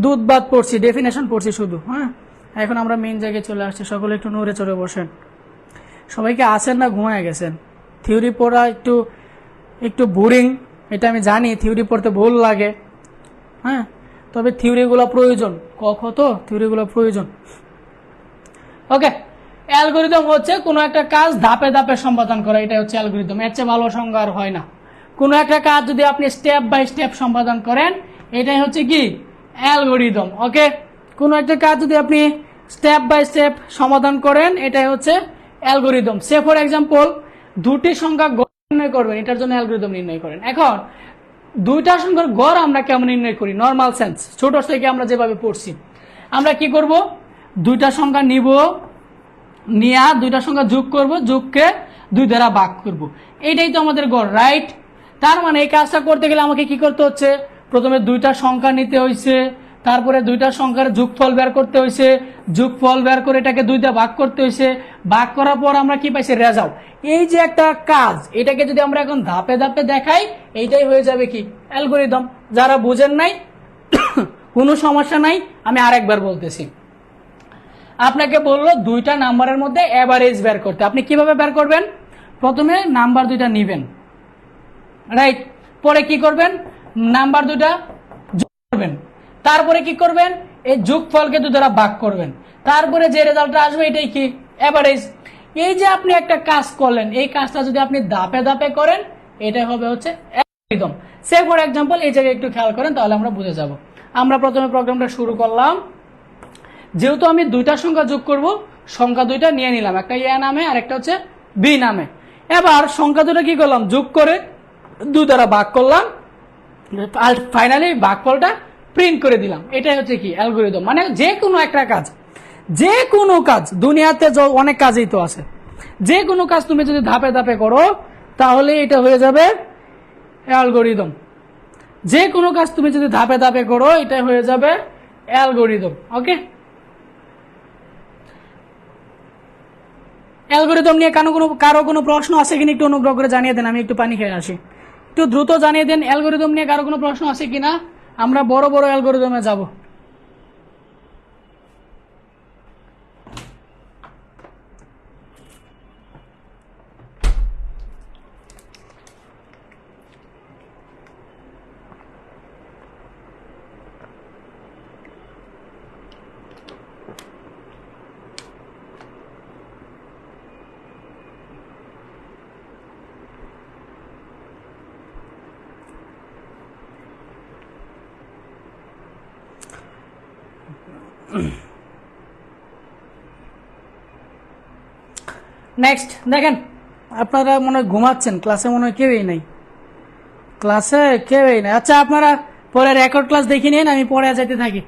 দুধ ভাত পড়ছি, ডেফিনেশন পড়ছি শুধু, হ্যাঁ এখন আমরা মেইন জায়গায় চলে আসছি। সকলে একটু নড়ে চড়ে বসেন। সবাইকে আসেন না ঘুমায় গেছেন? থিওরি পড়া একটু বোরিং, এটা আমি জানি, থিওরি পড়তে ভুল লাগে, হ্যাঁ তবে থিওরিগুলো প্রয়োজন, তো থিওরিগুলো প্রয়োজন। ওকে, অ্যালগরিদম হচ্ছে কোনো একটা কাজ ধাপে ধাপে সম্পাদন করা, এটা হচ্ছে অ্যালগরিদম। এর চেয়ে ভালো সংজ্ঞা আর হয় না। কোনো একটা কাজ যদি আপনি স্টেপ বাই স্টেপ সম্পাদন করেন, এটাই হচ্ছে কি অ্যালগরিদম। ওকে, কোনো একটা কাজ যদি আপনি স্টেপ বাই স্টেপ সমাধান করেন, এটাই হচ্ছে অ্যালগরিদম। সে ফর এক্সাম্পল দুটি সংখ্যা গড় নির্ণয় করবেন, এটার জন্য অ্যালগরিদম নির্ণয় করেন। এখন দুইটা সংখ্যার গড় আমরা কেমন নির্ণয় করি? নর্মাল সেন্স, ছোট থেকে আমরা যেভাবে পড়ছি, আমরা কি করব, দুইটা সংখ্যা নিব, নিয়ে দুইটা সংখ্যা যোগ করব, যোগকে 2 দ্বারা ভাগ করব, এইটাই তো আমাদের গড়, রাইট? তার মানে এই কাজটা করতে গেলে আমাকে কি করতে হচ্ছে? প্রথমে দুইটা সংখ্যা নিতে হয়েছে, তারপরে দুইটা সংখ্যার যোগফল বের করতে হয়েছে, যোগফল বের করে এটাকে 2 দিয়ে ভাগ করতে হয়েছে, ভাগ করার পর আমরা কি পাইছি? রেজাল্ট। এই যে একটা কাজ, এটাকে যদি আমরা এখন ধাপে ধাপে দেখাই, এইটাই হয়ে যাবে কি অ্যালগরিদম। যারা বুঝেন নাই কোনো সমস্যা নাই, আমি আরেকবার বলতেছি। আপনাকে বললো দুইটা নাম্বারের মধ্যে এভারেজ বের করতে, আপনি কিভাবে বের করবেন? প্রথমে নাম্বার দুইটা নিবেন, রাইট? পরে কি করবেন? নাম্বার দুইটা যোগ করবেন, তারপরে কি করবেন? এই যোগফলকে 2 দ্বারা ভাগ করবেন, তারপরে যে রেজাল্টটা আসবে এটাই কি এভারেজ। এই যে আপনি একটা কাজ করলেন, এই কাজটা যদি আপনি ধাপে ধাপে করেন, এটাই হবে হচ্ছে অ্যালগরিদম। সে ফর এক্সাম্পল এই জায়গায় একটু খেয়াল করেন, তাহলে আমরা বুঝে যাব। আমরা প্রথমে প্রোগ্রামটা শুরু করলাম, যেহেতু আমি দুইটা সংখ্যা যোগ করব, সংখ্যা দুইটা নিয়ে নিলাম, একটা এ নামে আর একটা হচ্ছে বি নামে। এবার সংখ্যা দুটো কি করলাম? যোগ করে 2 দ্বারা ভাগ করলাম, আর ফাইনালি ভাগফলটা প্রিন্ট করে দিলাম। এটাই হচ্ছে কি অ্যালগরিদম। মানে যে কোনো একটা কাজ, যে কোনো কাজ, দুনিয়াতে অনেক কাজই তো আছে, যে কোনো কাজ তুমি যদি ধাপে ধাপে করো তাহলে এটা হয়ে যাবে অ্যালগরিদম। যে কোনো কাজ তুমি যদি ধাপে ধাপে করো, এটা হয়ে যাবে অ্যালগরিদম। ওকে, অ্যালগরিদম নিয়ে কারো কোনো প্রশ্ন আছে কিনা একটু অনুগ্রহ করে জানিয়ে দেন, আমি একটু পানি খেয়ে আসি। একটু দ্রুত জানিয়ে দেন অ্যালগরিদম নিয়ে কারো কোনো প্রশ্ন আছে কিনা, আমরা বড় বড় অ্যালগরিদমে যাব। নেক্সট দেখেন, আপনারা মনে হয় ঘুমাচ্ছেন, ক্লাসে মনে হয় কেউই নাই, ক্লাসে কেউই নাই। আচ্ছা আপনারা পরে রেকর্ড ক্লাস দেখে নিন, আমি পরে যাইতে থাকি।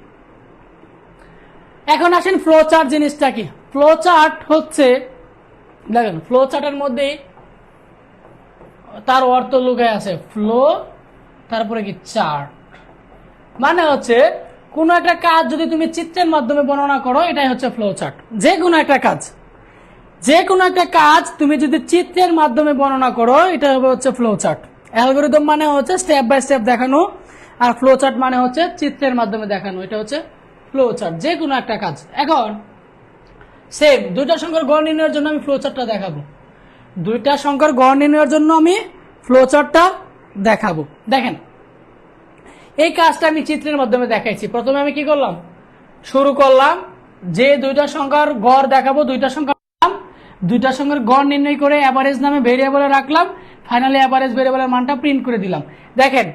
এখন আসেন ফ্লো চার্ট জিনিসটা কি। ফ্লো চার্ট হচ্ছে, দেখেন ফ্লো চার্টের মধ্যে তার অর্থ লুকায় আছে, ফ্লো তারপরে কি চার্ট, মানে হচ্ছে কোন একটা কাজ যদি তুমি চিত্রের মাধ্যমে বর্ণনা করো এটাই হচ্ছে ফ্লো চার্ট। যে কোনো একটা কাজ, যে কোনো একটা কাজ তুমি যদি চিত্রের মাধ্যমে বর্ণনা করো এটা হবে হচ্ছে ফ্লো চার্ট। অ্যালগরিদম মানে হচ্ছে স্টেপ বাই স্টেপ দেখানো, আর ফ্লো চার্ট মানে হচ্ছে চিত্রের মাধ্যমে দেখানো, এটা হচ্ছে ফ্লো চার্ট যে কোনো একটা কাজ। এখন সেম দুইটা সংখ্যার গড় নির্ণয়ের জন্য আমি ফ্লো চার্টটা দেখাবো, দুইটা সংখ্যার গড় নির্ণয়ের জন্য আমি ফ্লো চার্টটা দেখাবো। দেখেন এই কাজটা আমি চিত্রের মাধ্যমে দেখাইছি। প্রথমে আমি কি করলাম, শুরু করলাম যে দুইটা সংখ্যার গড় দেখাবো, দুইটা সংখ্যার গড় নির্ণয় করে অ্যাভারেজ নামে ভেরিয়েবলে রাখলাম, ফাইনালি অ্যাভারেজ ভেরিয়েবলের মানটা প্রিন্ট করে দিলাম। দেখেন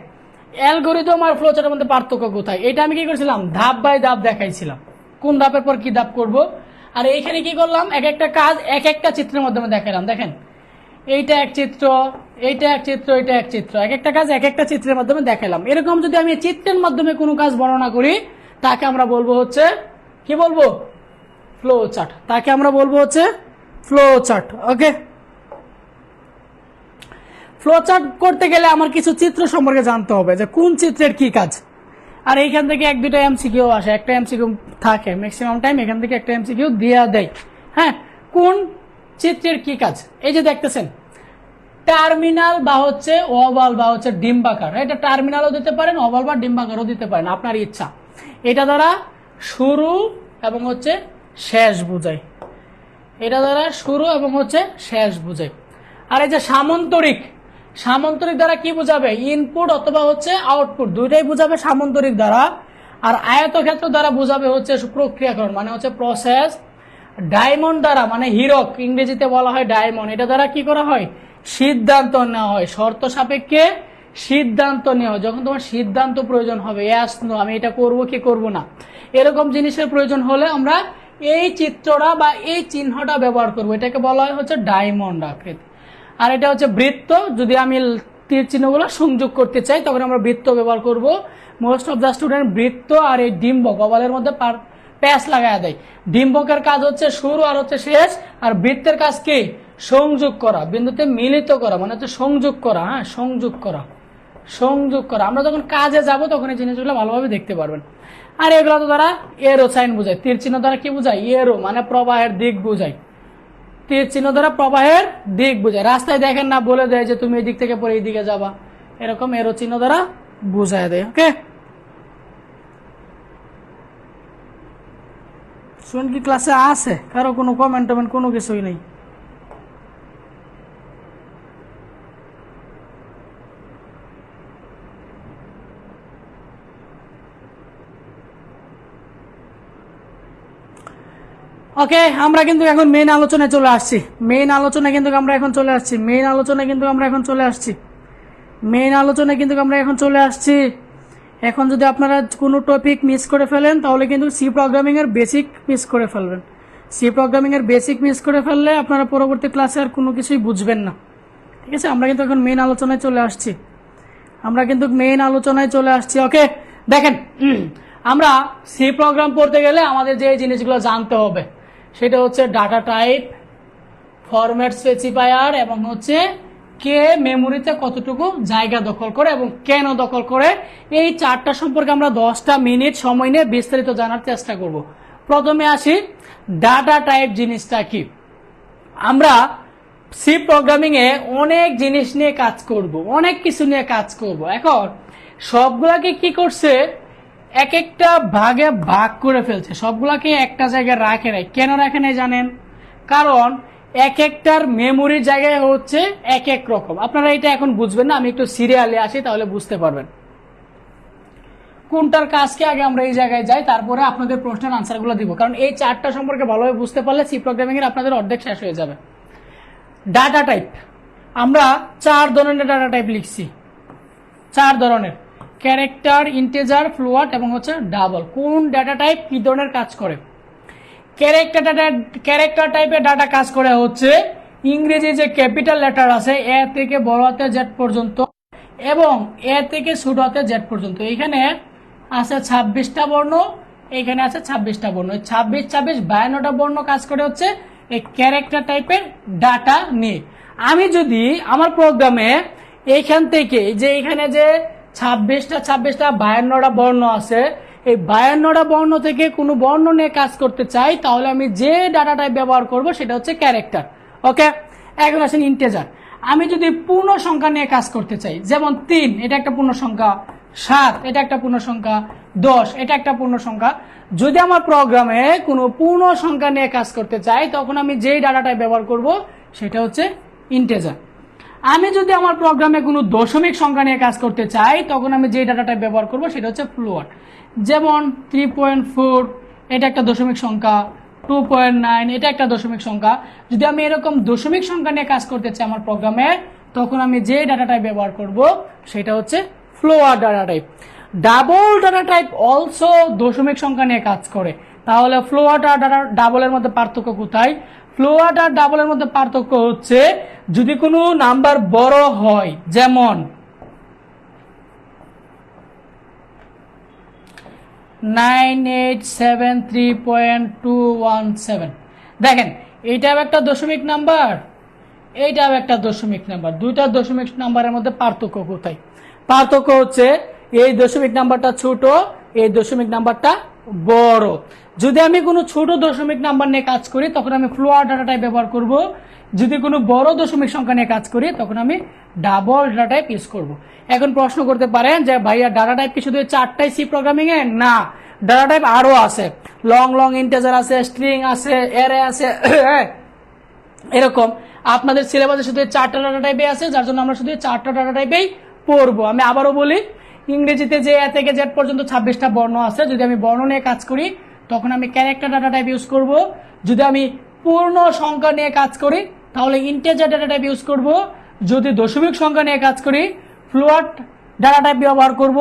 অ্যালগরিদম আর ফ্লো চার্টের মধ্যে পার্থক্য কোথায়, এটা আমি কি করেছিলাম ধাপ বাই ধাপ দেখাইছিলাম, কোন ধাপের পর কি ধাপ করব। আর এইখানে কি করলাম, এক একটা কাজ এক একটা চিত্রের মাধ্যমে দেখালাম। দেখেন এইটা এক চিত্র, এইটা এক চিত্র, এটা এক চিত্র, এক একটা কাজ এক একটা চিত্রের মাধ্যমে দেখালাম। এরকম যদি আমি চিত্রের মাধ্যমে কোনো কাজ বর্ণনা করি তাকে আমরা বলবো হচ্ছে কি বলবো, ফ্লো চার্ট, তাকে আমরা বলবো হচ্ছে ফ্লো চার্ট। ওকে, ফ্লো চার্ট করতে গেলে আমার কিছু চিত্র সম্পর্কে জানতে হবে যে কোন চিত্রের কি কাজ। আর এইখান থেকে এক দুটো এমসিকিউ আসে, একটা এমসিকিউ থাকে ম্যাক্সিমাম টাইম, এখান থেকে একটা এমসিকিউ দেয়া দেয়। হ্যাঁ, কোন চিত্রের কি কাজ, এই যে দেখতেছেন টার্মিনাল বা হচ্ছে ওভাল বা হচ্ছে ডিম্বাকার, এটা টার্মিনালও দিতে পারেন, ওভাল বা ডিম্বাকারও দিতে পারেন, আপনার ইচ্ছা। এটা দ্বারা শুরু এবং হচ্ছে শেষ বুঝায়, এটা দ্বারা শুরু এবং হচ্ছে শেষ বুঝায়। আর এই যে সামান্তরিক, সামান্তরিক দ্বারা কি বুঝাবে, ইনপুট অথবা হচ্ছে আউটপুট দুইটাই বুঝাবে সামান্তরিক দ্বারা। আর আয়তক্ষেত্র দ্বারা বুঝাবে হচ্ছে প্রক্রিয়াকরণ মানে হচ্ছে প্রসেস। ডায়মন্ড দ্বারা মানে হীরক, ইংরেজিতে বলা হয় ডায়মন্ড, এটা দ্বারা কি করা হয়, সিদ্ধান্ত নেওয়া হয়, শর্ত সাপেক্ষে সিদ্ধান্ত নেওয়া হয়। যখন তোমার সিদ্ধান্ত প্রয়োজন হবে, ইয়াস নো আমি এটা করব কি করব না, এরকম জিনিসের প্রয়োজন হলে আমরা এই চিত্রটা বা এই চিহ্নটা ব্যবহার করব, এটাকে বলা হয় হচ্ছে ডায়মন্ড আকৃতি। আর এটা হচ্ছে বৃত্ত, যদি আমি তীর চিহ্নগুলো সংযোগ করতে চাই তখন আমরা বৃত্ত ব্যবহার করব। মোস্ট অফ দ্য স্টুডেন্ট বৃত্ত আর এই ডিম্বক ওভালের মধ্যে প্যাচ লাগায় দেয়। ডিম্বকের কাজ হচ্ছে শুরু আর হচ্ছে শেষ, আর বৃত্তের কাজ কি, সংযোগ করা, বিন্দুতে মিলিত করা মানে হচ্ছে সংযোগ করা। হ্যাঁ, সংযোগ করা, সংযোগ করা। আমরা যখন কাজে যাব তখন এই জিনিসগুলো ভালোভাবে দেখতে পারবেন। আর এগুলো তো দ্বারা এরো সাইন বোঝায়, তীর চিহ্ন দ্বারা কি বোঝায়, এরো মানে প্রবাহের দিক বোঝায়, তীর চিহ্ন দ্বারা প্রবাহের দিক বোঝায়। রাস্তায় দেখেন না বলে দেয় যে তুমি এই দিক থেকে পরে এই দিকে যাবা, এরকম এরো চিহ্ন দ্বারা বোঝায় দেয়। ওকে, শুন কি ক্লাসে আছে কারো কোনো কমেন্ট টমেন্ট কোনো কিছুই নেই? ওকে, আমরা কিন্তু এখন মেইন আলোচনায় চলে আসছি, মেইন আলোচনায় কিন্তু আমরা এখন চলে আসছি, মেইন আলোচনায় কিন্তু আমরা এখন চলে আসছি, মেইন আলোচনায় কিন্তু আমরা এখন চলে আসছি। এখন যদি আপনারা কোনো টপিক মিস করে ফেলেন তাহলে কিন্তু সি প্রোগ্রামিং এর বেসিক মিস করে ফেলবেন। সি প্রোগ্রামিং এর বেসিক মিস করে ফেললে আপনারা পরবর্তী ক্লাসে আর কোনো কিছুই বুঝবেন না। ঠিক আছে, আমরা কিন্তু এখন মেইন আলোচনায় চলে আসছি, আমরা কিন্তু মেইন আলোচনায় চলে আসছি। ওকে, দেখেন আমরা সি প্রোগ্রাম পড়তে গেলে আমাদের যে জিনিসগুলো জানতে হবে সেটা হচ্ছে ডাটা টাইপ, ফরম্যাট স্পেসিফায়ার এবং হচ্ছে কে মেমোরিতে কতটুকু জায়গা দখল করে এবং কেন দখল করে। এই চারটা সম্পর্কে আমরা 10টা মিনিট সময় নিয়ে বিস্তারিত জানার চেষ্টা করব। প্রথমে আসি ডাটা টাইপ জিনিসটা কি। আমরা সি প্রোগ্রামিং এ অনেক জিনিস নিয়ে কাজ করব, অনেক কিছু নিয়ে কাজ করব। এখন সবগুলাকে কি করছে, এক একটা ভাগে ভাগ করে ফেলছে, সবগুলাকে একটা জায়গায় রাখে নাই। কেন রাখে নাই জানেন? কারণ এক একটার মেমোরির জায়গায় হচ্ছে এক এক রকম। আপনারা এটা এখন বুঝবেন না, আমি একটু সিরিয়ালে আসি তাহলে বুঝতে পারবেন কোনটার কাজকে। আগে আমরা এই জায়গায় যাই, তারপরে আপনাদের প্রশ্নের আনসারগুলো দিব, কারণ এই চারটা সম্পর্কে ভালোভাবে বুঝতে পারলে সি প্রোগ্রামিং এর আপনাদের অর্ধেক শেষ হয়ে যাবে। ডাটা টাইপ, আমরা 4 ধরনের ডাটা টাইপ লিখছি, 4 ধরনের, ক্যারেক্টার, ইন্টিজার, ফ্লোট এবং হচ্ছে ডাবল। কোন ডাটা টাইপ কি ধরনের কাজ করে? ক্যারেক্টার টাইপের ডাটা কাজ করে হচ্ছে ইংরেজি যে ক্যাপিটাল লেটার আছে এ থেকে বড় হাতে জেড পর্যন্ত এবং এ থেকে ছোট হাতে জেড পর্যন্ত। এখানে আছে 26টা বর্ণ, এখানে আছে 26টা বর্ণ। 26 26 52টা বর্ণ কাজ করে হচ্ছে এই ক্যারেক্টার টাইপের ডাটা নিয়ে। আমি যদি আমার প্রোগ্রামে এইখান থেকে যে এখানে যে 26টা 52টা বর্ণ আছে, এই 52টা বর্ণ থেকে কোনো বর্ণ নিয়ে কাজ করতে চাই, তাহলে আমি যে ডাটা টাইপ ব্যবহার করব সেটা হচ্ছে ক্যারেক্টার। ওকে, এখন আসেন ইন্টিজার। আমি যদি পূর্ণ সংখ্যা নিয়ে কাজ করতে চাই, যেমন 3 এটা একটা পূর্ণ সংখ্যা, 7 এটা একটা পূর্ণ সংখ্যা, 10 এটা একটা পূর্ণ সংখ্যা। যদি আমার প্রোগ্রামে কোনো পূর্ণ সংখ্যা নিয়ে কাজ করতে চাই, তখন আমি যেই ডাটা টাইপ ব্যবহার করব সেটা হচ্ছে ইন্টিজার। আমি যদি আমার প্রোগ্রামে কোনো দশমিক সংখ্যা নিয়ে কাজ করতে চাই, তখন আমি যে ডাটা টাইপ ব্যবহার করব সেটা হচ্ছে ফ্লোট। যেমন 3.4 এটা একটা দশমিক সংখ্যা, 2.9 এটা একটা দশমিক সংখ্যা। যদি আমি এরকম দশমিক সংখ্যা নিয়ে কাজ করতে চাই আমার প্রোগ্রামে, তখন আমি যে ডাটা টাইপ ব্যবহার করব সেটা হচ্ছে float data type. Double data type also দশমিক সংখ্যা নিয়ে কাজ করে। তাহলে ফ্লোট আর ডাবলের মধ্যে পার্থক্য কোথায়? ফ্লোট আর ডাবলের মধ্যে পার্থক্য হচ্ছে যদি কোনো নাম্বার বড় হয়, যেমন 9873.217, দেখেন এইটাও একটা দশমিক নাম্বার, এইটাও একটা দশমিক নাম্বার। দুইটা দশমিক নাম্বারের মধ্যে পার্থক্য কোথায়? পার্থক্য হচ্ছে এই দশমিক নাম্বারটা ছোট, এই দশমিক নাম্বারটা বড়। যদি আমি কোনো ছোট দশমিক নাম্বার নিয়ে কাজ করি, তখন আমি ফ্লোট ডাটা টাইপ ব্যবহার করব। যদি কোনো বড় দশমিক সংখ্যা নিয়ে কাজ করি, তখন আমি ডাবল ডাটা টাইপ ইউজ করব। এখন প্রশ্ন করতে পারেন যে ভাইয়া ডাটা টাইপ কি শুধু 4টাই সি প্রোগ্রামিং এ? না, ডাটা টাইপ আরো আছে। লং লং ইন্টিজার আছে, স্ট্রিং আছে, অ্যারে আছে, এরকম আপনাদের সিলেবাসে শুধু 4টা ডাটা টাইপে আছে, যার জন্য আমরা শুধু 4টা ডাটা টাইপেই পড়বো। আমি আবারও বলি, ইংরেজিতে যে এ থেকে জেড পর্যন্ত 26টা বর্ণ আছে, যদি আমি বর্ণ নিয়ে কাজ করি তখন আমি ক্যারেক্টার ডাটা টাইপ ইউজ করব। যদি আমি পূর্ণ সংখ্যা নিয়ে কাজ করি তাহলে ইন্টিজার ডাটা টাইপ ইউজ করব। যদি দশমিক সংখ্যা নিয়ে কাজ করি ফ্লোট ডাটা টাইপ ব্যবহার করব।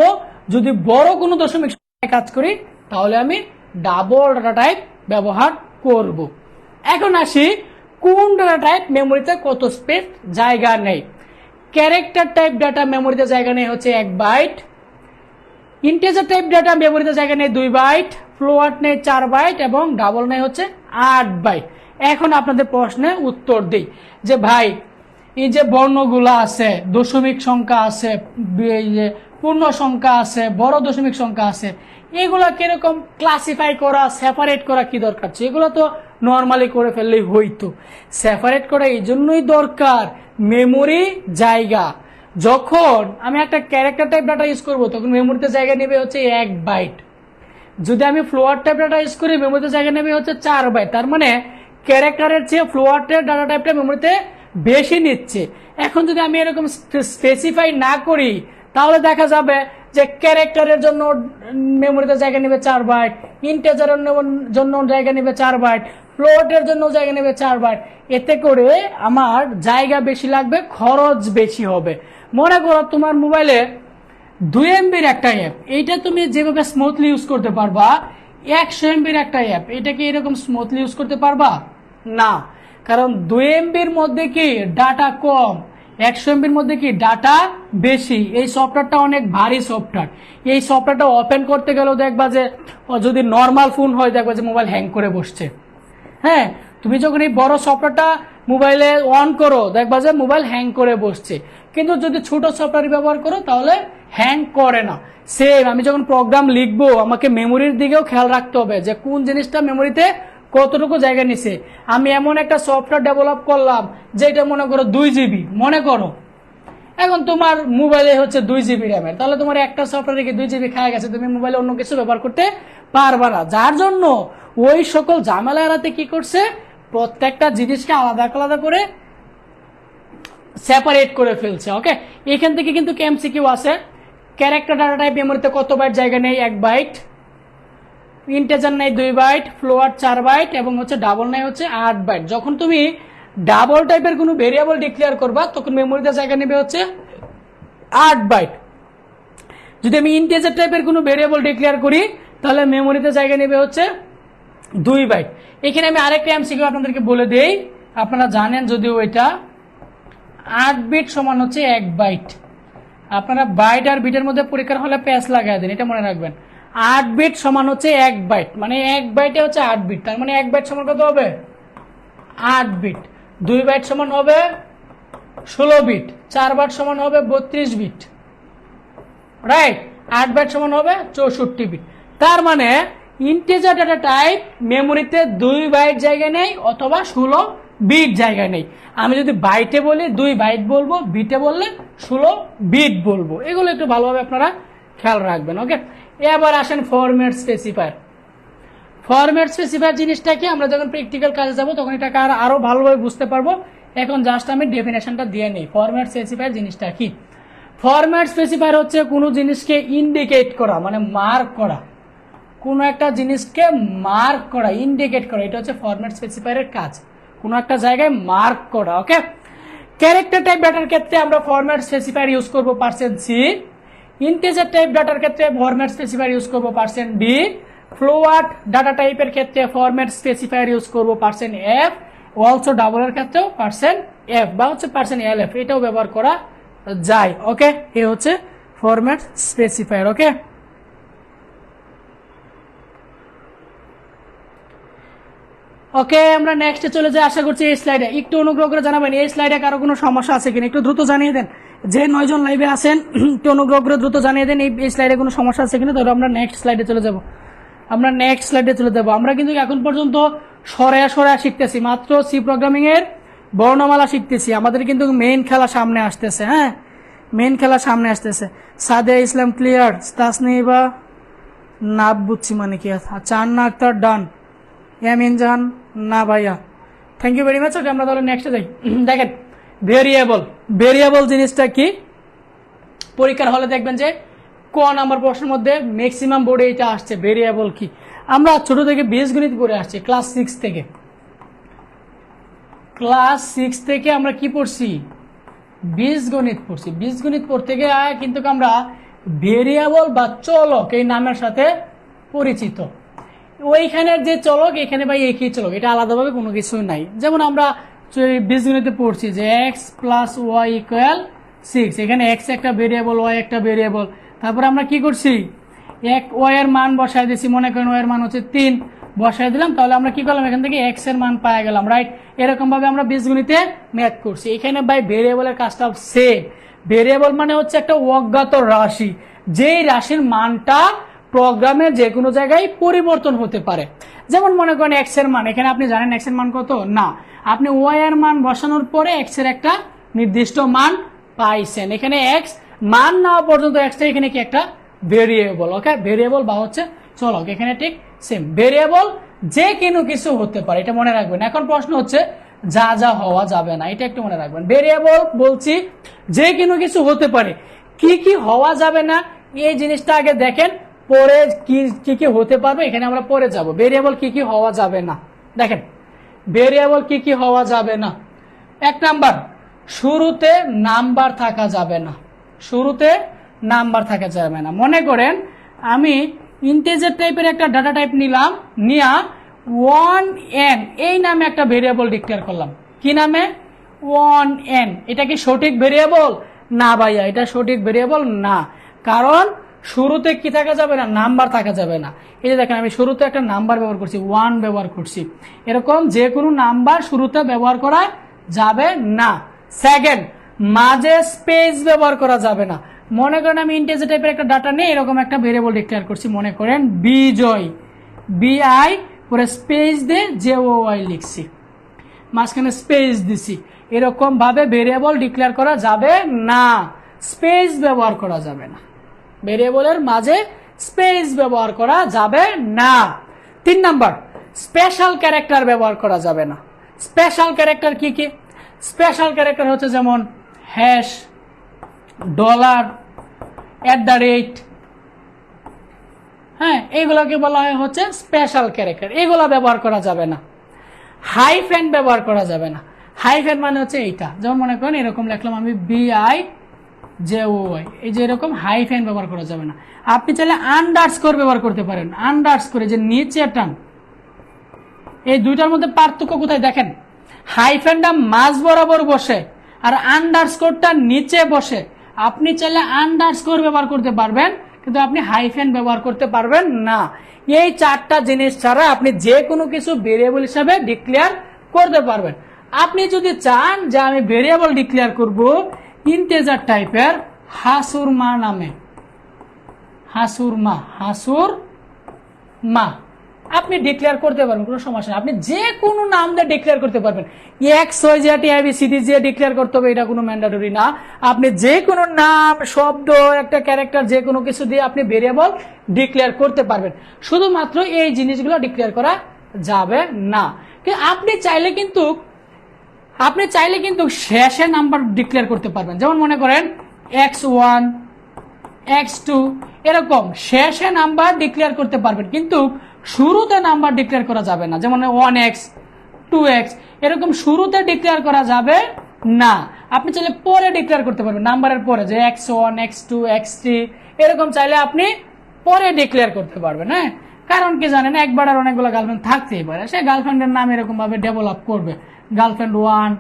যদি বড় কোনো দশমিক সংখ্যা নিয়ে কাজ করি তাহলে আমি ডাবল ডাটা টাইপ ব্যবহার করব। এখন আসি কোন ডাটা টাইপ মেমোরিতে কত স্পেস জায়গা নেই। ক্যারেক্টার টাইপ ডাটা মেমোরিতে জায়গা নেই হচ্ছে 1 বাইট, ইন্টিজার টাইপ ডাটা মেমোরিতে জায়গা নেই 2 বাইট, ফ্লোট নেই 4 বাইট এবং ডাবল নেই হচ্ছে 8 বাইট। এখন আপনাদের প্রশ্নে উত্তর দিই যে ভাই এই যে বর্ণগুলো আছে, দশমিক সংখ্যা আছে, পূর্ণ সংখ্যা আছে, বড় দশমিক সংখ্যা আছে, এগুলা কিরকম ক্লাসিফাই করা, সেপারেট করা কি দরকার? এগুলো তো নর্মালি করে ফেললেই হইতো। সেপারেট করা এই জন্যই দরকার, মেমোরি জায়গা। যখন আমি একটা ক্যারেক্টার টাইপ ডাটা ইউজ করবো তখন মেমোরিতে জায়গা নেবে হচ্ছে 1 বাইট। যদি আমি ফ্লোট টাইপ ডাটা ইউজ করি মেমোরিতে জায়গা নেবে হচ্ছে 4 বাইট। তার মানে ক্যারেক্টারের চেয়ে ফ্লোটের ডাটা টাইপটা মেমোরিতে বেশি নিচ্ছে। এখন যদি আমি এরকম স্পেসিফাই না করি তাহলে দেখা যাবে যে ক্যারেক্টারের জন্য মেমোরিতে জায়গা নেবে 4 বাইট, ইন্টিজারের জন্য জায়গা নেবে 4 বাইট, ফ্লোটের জন্য জায়গা নেবে 4 বাইট। এতে করে আমার জায়গা বেশি লাগবে, খরচ বেশি হবে। মনে করো তোমার মোবাইলে 2 এমবির একটা অ্যাপ, এইটা তুমি যেভাবে স্মুথলি ইউজ করতে পারবা, 100 এমবির একটা অ্যাপ এটা কি এরকম স্মুথলি ইউজ করতে পারবা? না, কারণ 2 এমবির মধ্যে কি ডাটা কম, 100 এমবির মধ্যে কি ডাটা বেশি। এই সফটওয়্যারটা অনেক ভারী সফটওয়্যার। এই সফটওয়্যারটা ওপেন করতে গেলেও দেখবা যে যদি নর্মাল ফোন হয় দেখবা যে মোবাইল হ্যাং করে বসছে। হ্যাঁ, তুমি যখন এই বড় সফটওয়্যারটা মোবাইলে অন করো দেখবা যে মোবাইল হ্যাং করে বসছে। কিন্তু যদি ছোট সফটওয়্যার ব্যবহার করো তাহলে হ্যাং করে না। সেম আমি যখন প্রোগ্রাম লিখবো আমাকে মেমোরির দিকেও খেয়াল রাখতে হবে যে কোন জিনিসটা মেমোরিতে কতটুকু জায়গা নিছে। আমি এমন একটা সফটওয়্যার ডেভেলপ করলাম যেটা মনে করো 2 জিবি, মনে করো এখন তোমার মোবাইলে হচ্ছে 2 জিবি র্যামের, তাহলে তোমার একটা সফটওয়্যার রেখে 2 জিবি খায় গেছে, তুমি মোবাইলে অন্য কিছু ব্যবহার করতে পারবা না। যার জন্য ওই সকল ঝামেলা এড়াতে কি করছে, প্রত্যেকটা জিনিসকে আলাদা আলাদা করে সেপারেট করে ফেলছে। ওকে, এখান থেকে কিন্তু এমসিকিউ আছে। ক্যারেক্টার ডাটা টাইপ মেমোরিতে কত বাইট জায়গা নেই? 1 বাইট, ইন্টিজার নেই 2 বাইট, ফ্লোট 4 বাইট এবং হচ্ছে ডাবল নেই হচ্ছে 8 বাইট। যখন তুমি ডাবল টাইপের কোনো ভেরিয়েবল ডিক্লেয়ার করবা তখন মেমোরিতে জায়গা নেবে হচ্ছে 8 বাইট। যদি আমি ইন্টিজার টাইপের কোনো ভেরিয়েবল ডিক্লেয়ার করি তাহলে মেমোরিতে জায়গা নেবে হচ্ছে 2 বাইট। এখানে আমি আরেকটা এমসিকিউ আপনাদেরকে বলে দেই, আপনারা জানেন যদিও এটা 8 বিট সমান হচ্ছে 1 বাইট। আপনারা বাইট আর বিটের মধ্যে পরীক্ষার হলে প্যাচ লাগাই দেন, এটা মনে রাখবেন। 8 বিট সমান হচ্ছে 1 বাইট, মানে 1 বাইটে হচ্ছে 8 বিট, তার মানে 1 বাইট সমান কত হবে 8 বিট। 2 বাইট সমান হবে 16 বিট, 4 বাইট সমান হবে 32 বিট, রাইট। 8 বাইট সমান হবে 64 বিট। তার মানে ইন্টিজার ডাটা টাইপ মেমোরিতে 2 বাইট জায়গা নেই অথবা 16 বিট জায়গা নেই। আমি যদি বাইটে বলি 2 বাইট বলবো, বিটে বললে 16 বিট বলবো। এগুলো একটু ভালোভাবে আপনারা খেয়াল রাখবেন, ওকে। এবার আসেন ফরম্যাট স্পেসিফায়ার। ফরম্যাট স্পেসিফায়ার জিনিসটা কি, আমরা যখন প্র্যাকটিক্যাল কাজে যাব তখন এটাকে আরো ভালোভাবে বুঝতে পারবো। এখন জাস্ট আমি ডেফিনেশনটা দিয়ে নেই। ফরম্যাট স্পেসিফায়ার জিনিসটা কি? ফরম্যাট স্পেসিফায়ার হচ্ছে কোনো জিনিসকে ইন্ডিকেট করা, মানে মার্ক করা, কোনো একটা জিনিসকে মার্ক করা, ইন্ডিকেট করা, এটা হচ্ছে ফরম্যাট স্পেসিফায়ারের কাজ, কোনো একটা জায়গায় মার্ক করা, ওকে। ক্যারেক্টার টাইপ ডাটার ক্ষেত্রে আমরা ফরম্যাট স্পেসিফায়ার ইউজ করবো %C, ইন্টিজার টাইপ ডাটার ক্ষেত্রে ফরম্যাট স্পেসিফায়ার ইউজ করবো %D, ফ্লোয়ার্ট ডাটা টাইপের ক্ষেত্রে ফরম্যাট স্পেসিফায়ার ইউজ করবো %F, অলসো ডাবল এর ক্ষেত্রেও %F বা হচ্ছে %LF, এটাও ব্যবহার করা যায়, ওকে। এ হচ্ছে ফরম্যাট স্পেসিফায়ার, ওকে। ওকে, আমরা নেক্সটে চলে যাই। আশা করছি এই স্লাইডে একটু অনুগ্রহ করে জানাবেন এই স্লাইডে কারো কোনো সমস্যা আছে কিনা, একটু দ্রুত জানিয়ে দেন। যে 9 জন লাইভে আছেন একটু অনুগ্রহ করে দ্রুত জানিয়ে দেন এই স্লাইডে কোনো সমস্যা আছে কিনা। তাহলে আমরা নেক্সট স্লাইডে চলে যাব। আমরা কিন্তু এখন পর্যন্ত সরায়া শিখতেছি, মাত্র সি প্রোগ্রামিং এর বর্ণমালা শিখতেছি। আমাদের কিন্তু মেইন খেলা সামনে আসতেছে, হ্যাঁ, মেইন খেলা সামনে আসতেছে। সাদিয়া ইসলাম ক্লিয়ার, তাসনিবা নাব বুঝছি মানে কি, চান্না আক্তার ডান, ইয়ামিন জান না ভাইয়া, থ্যাংক ইউ ভেরি মাচ। ওকে, আমরা তাহলে নেক্সটে যাই। দেখেন ভেরিয়েবল জিনিসটা কি, পরীক্ষার হলে দেখবেন যে ক নাম্বার প্রশ্নের মধ্যে ম্যাক্সিমাম বোর্ডে এটা আসছে ভেরিয়েবল কি। আমরা ছোট থেকে বীজগণিত করে আসছি, ক্লাস 6 থেকে আমরা কি পড়ছি, বীজগণিত পড়ছি। বীজগণিত পড়তে গিয়ে কিন্তু আমরা ভেরিয়েবল বা চলক এই নামের সাথে পরিচিত। ওইখানের যে চলক এখানে ভাই একই চলক, এটা আলাদাভাবে কোনো কিছু নাই। যেমন আমরা বীজগণিতে পড়ছি যে x + y = 6, এখানে x একটা ভেরিয়েবল, y একটা ভেরিয়েবল। তারপর আমরা কি করছি, y এর মান বসায় দিয়েছি, মনে করেন y এর মান হচ্ছে 3 বসায় দিলাম, তাহলে আমরা কি করলাম, এখান থেকে x এর মান পাওয়া গেলাম, রাইট। এরকম ভাবে আমরা বীজগণিতে ম্যাথ করছি। এখানে ভাই ভেরিয়েবলের কাজটা সেম। ভেরিয়েবল মানে হচ্ছে একটা অজ্ঞাত রাশি, যেই রাশির মানটা প্রোগ্রামের যে কোনো জায়গায় পরিবর্তন হতে পারে। যেমন মনে করেন x এর মান, এখানে আপনি জানেন x এর মান কত না, আপনি y এর মান বসানোর পরে x এর একটা নির্দিষ্ট মান পাইছেন। এখানে x মান না পর্যন্ত x টা এখানে কি একটা ভেরিয়েবল, ওকে, ভেরিয়েবল বা হচ্ছে চলক। এখানে ঠিক সেম, ভেরিয়েবল যে কোনো কিছু হতে পারে, এটা মনে রাখবেন। এখন প্রশ্ন হচ্ছে যা যা হওয়া যাবে না, এটা একটু মনে রাখবেন। ভেরিয়েবল বলছি যে কোনো কিছু হতে পারে, কি কি হওয়া যাবে না এই জিনিসটা আগে দেখেন, পরে কি কি হতে পারবে এখানে আমরা পরে যাব। ভেরিয়েবল কি কি হওয়া যাবে না, দেখেন ভেরিয়েবল কি কি হওয়া যাবে না। 1 নাম্বার, শুরুতে নাম্বার থাকা যাবে না, শুরুতে নাম্বার থাকা যাবে না। মনে করেন আমি ইন্টিজার টাইপের একটা ডাটা টাইপ নিলাম, নিয়া 1n এই নামে একটা ভেরিয়েবল ডিক্লেয়ার করলাম। কি নামে, 1n। এটা কি সঠিক ভেরিয়েবল না ভাইয়া, এটা সঠিক ভেরিয়েবল না, কারণ শুরুতে কি থাকা যাবে না, নাম্বার থাকা যাবে না। এই যে দেখেন আমি শুরুতে একটা নাম্বার ব্যবহার করছি, 1 ব্যবহার করছি। এরকম যে কোনো নাম্বার শুরুতে ব্যবহার করা যাবে না। সেকেন্ড, মাঝে স্পেস ব্যবহার করা যাবে না। মনে করেন আমি ইন্টিজার টাইপের একটা ডাটা নিয়ে এরকম একটা ভেরিয়েবল ডিক্লেয়ার করছি, মনে করেন বিজয়, BI পরে স্পেস দিয়ে JOY লিখছি, মাঝখানে স্পেস দিছি। এরকম ভাবে ভেরিয়েবল ডিক্লেয়ার করা যাবে না, স্পেস ব্যবহার করা যাবে না, ভেরিয়েবলের মাঝে স্পেস ব্যবহার করা যাবে না। 3 নাম্বার, স্পেশাল ক্যারেক্টার ব্যবহার করা যাবে না। স্পেশাল ক্যারেক্টার কি কি, স্পেশাল ক্যারেক্টার হচ্ছে যেমন হ্যাশ, $, হ্যাঁ, এইগুলোকে বলা হয় হচ্ছে স্পেশাল ক্যারেক্টার, এগুলা ব্যবহার করা যাবে না। হাইফেন ব্যবহার করা যাবে না। হাইফেন মানে হচ্ছে এইটা, যেমন মনে করেন এরকম লিখলাম আমি BI JOY, এই যে এরকম হাইফেন ব্যবহার করা যাবে না। আপনি চাইলে আন্ডারস্কোর ব্যবহার করতে পারেন, আন্ডারস্কোর যে নিচে টান, এই দুইটার মধ্যে পার্থক্য কোথায় দেখেন, হাইফেনটা মাঝ বরাবর বসে আর আন্ডারস্কোরটা নিচে বসে। আপনি চাইলে আন্ডারস্কোর ব্যবহার করতে পারবেন, কিন্তু আপনি হাইফেন ব্যবহার করতে পারবেন না। এই চারটা জিনিস ছাড়া আপনি যে কোনো কিছু ভেরিয়েবল হিসাবে ডিক্লেয়ার করতে পারবেন। আপনি যদি চান যে আমি ভেরিয়েবল ডিক্লেয়ার করব ইন্টিজার টাইপের হাসুর মা নামে, হাসুর মা আপনি ডিক্লেয়ার করতে পারবেন, কোনো সমস্যা নেই। আপনি যে কোনো নাম দিয়ে ডিক্লেয়ার করতে পারবেন। এক্স ওয়াই জেড এবিসিডি যে ডিক্লেয়ার করতে হবে এটা কোনো ম্যান্ডেটরি না। আপনি যে কোনো নাম, শব্দ, একটা ক্যারেক্টার যে কোনো কিছু দিয়ে আপনি ভেরিয়েবল ডিক্লেয়ার করতে পারবেন। শুধুমাত্র এই জিনিসগুলো ডিক্লেয়ার করা যাবে না। আপনি চাইলে কিন্তু শেষে নাম্বার ডিক্লেয়ার করতে পারবেন। যেমন মনে করেন x1 x2 এরকম শেষে নাম্বার ডিক্লেয়ার করতে পারবেন, কিন্তু শুরুতে নাম্বার ডিক্লেয়ার করা যাবে না। যেমন 1x 2x এরকম শুরুতে ডিক্লেয়ার করা যাবে না। আপনি চাইলে পরে ডিক্লেয়ার করতে পারবেন, নাম্বারের পরে, যে x1 x2 x3 এরকম চাইলে আপনি পরে ডিক্লেয়ার করতে পারবেন। হ্যাঁ, কারণ কি জানেন, একবার আর অনেকগুলো গার্লফ্রেন্ড থাকতেই পারে, সে গার্লফ্রেন্ডের নাম এরকম ভাবে ডেভেলপ করবে, গার্লফ্রেন্ড 1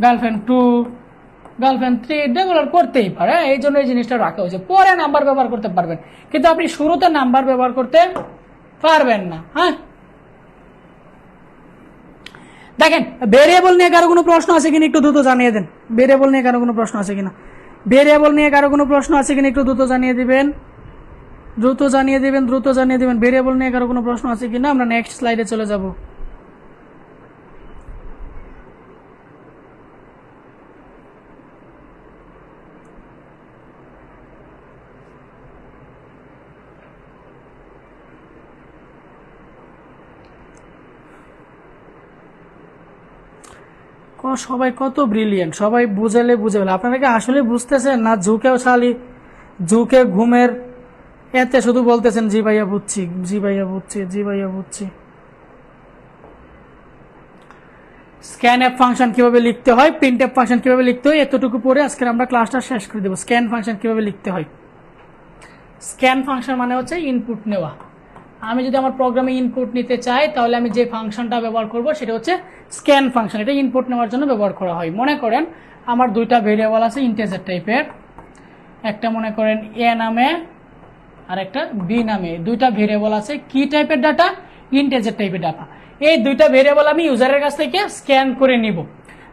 গার্লফ্রেন্ড 2 গার্লফ্রেন্ড 3 ডেভেলপ করতেই পারে। এই জন্য এই জিনিসটা রাখা হয়েছে, পরে নাম্বার ব্যবহার করতে পারবেন, কিন্তু আপনি শুরুতে নাম্বার ব্যবহার করতে পারবেন না। হ্যাঁ, দেখেন ভেরিয়েবল নিয়ে কারো কোনো প্রশ্ন আছে কিনা একটু দ্রুত জানিয়ে দেন। ভেরিয়েবল নিয়ে কারো কোনো প্রশ্ন আছে কিনা একটু দ্রুত জানিয়ে দিবেন, দ্রুত জানিয়ে দিবেন। ভেরিয়েবল নিয়ে কারো কোনো প্রশ্ন আছে কিনা, আমরা নেক্সট স্লাইডে চলে যাব। সবাই কত ব্রিলিয়েন্ট, সবাই বুঝে ফেলে। আপনারা কি আসলে বুঝতেছেন না? ঝুঁকে ঘুমের এতে শুধু বলতেছেন জি ভাইয়া বুঝছি। স্ক্যান এফ ফাংশন কিভাবে লিখতে হয়, প্রিন্ট এফ ফাংশন কিভাবে লিখতে হয়, এতটুকু পরে আজকে আমরা ক্লাসটা শেষ করে দেব। স্ক্যান ফাংশন কিভাবে লিখতে হয়। স্ক্যান ফাংশন মানে হচ্ছে ইনপুট নেওয়া। আমি যদি আমার প্রোগ্রামে ইনপুট নিতে চাই তাহলে আমি যে ফাংশনটা ব্যবহার করব সেটা হচ্ছে স্ক্যান ফাংশন। এটা ইনপুট নেওয়ার জন্য ব্যবহার করা হয়। মনে করেন আমার দুইটা ভেরিয়েবল আছে ইন্টিজার টাইপের, একটা মনে করেন এ নামে আর একটা বি নামে, দুইটা ভেরিয়েবল আছে। কি টাইপের ডাটা? ইন্টিজার টাইপের ডাটা। এই দুইটা ভেরিয়েবল আমি ইউজারের কাছ থেকে স্ক্যান করে নিব।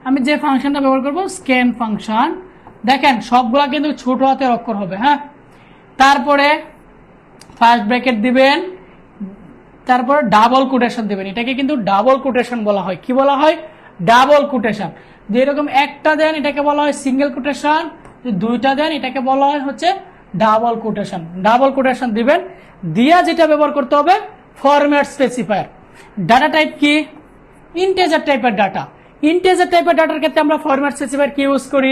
আমি যে ফাংশনটা ব্যবহার করব স্ক্যান ফাংশন। দেখেন সবগুলা কিন্তু ছোট হাতের অক্ষর হবে। হ্যাঁ, তারপরে ফার্স্ট ব্র্যাকেট দিবেন, তারপর ডাবল কোটেশন দিবেন। এটাকে কিন্তু ডাবল কোটেশন বলা হয়। কি বলা হয়? Double quotation. যেরকম একটা দেন এটাকে বলা হয় সিঙ্গেল কোটেশন, দুইটা দেন এটাকে বলা হয় হচ্ছে ডাবল কোটেশন। ডাবল কোটেশন দিবেন, দিয়া যেটা ব্যবহার করতে হবে ফরম্যাট স্পেসিফায়ার। ডাটা টাইপ কি? ইন্টিজার টাইপের ডাটা। ইন্টিজার টাইপের ডাটার ক্ষেত্রে আমরা ফরম্যাট স্পেসিফায়ার কি ইউজ করি?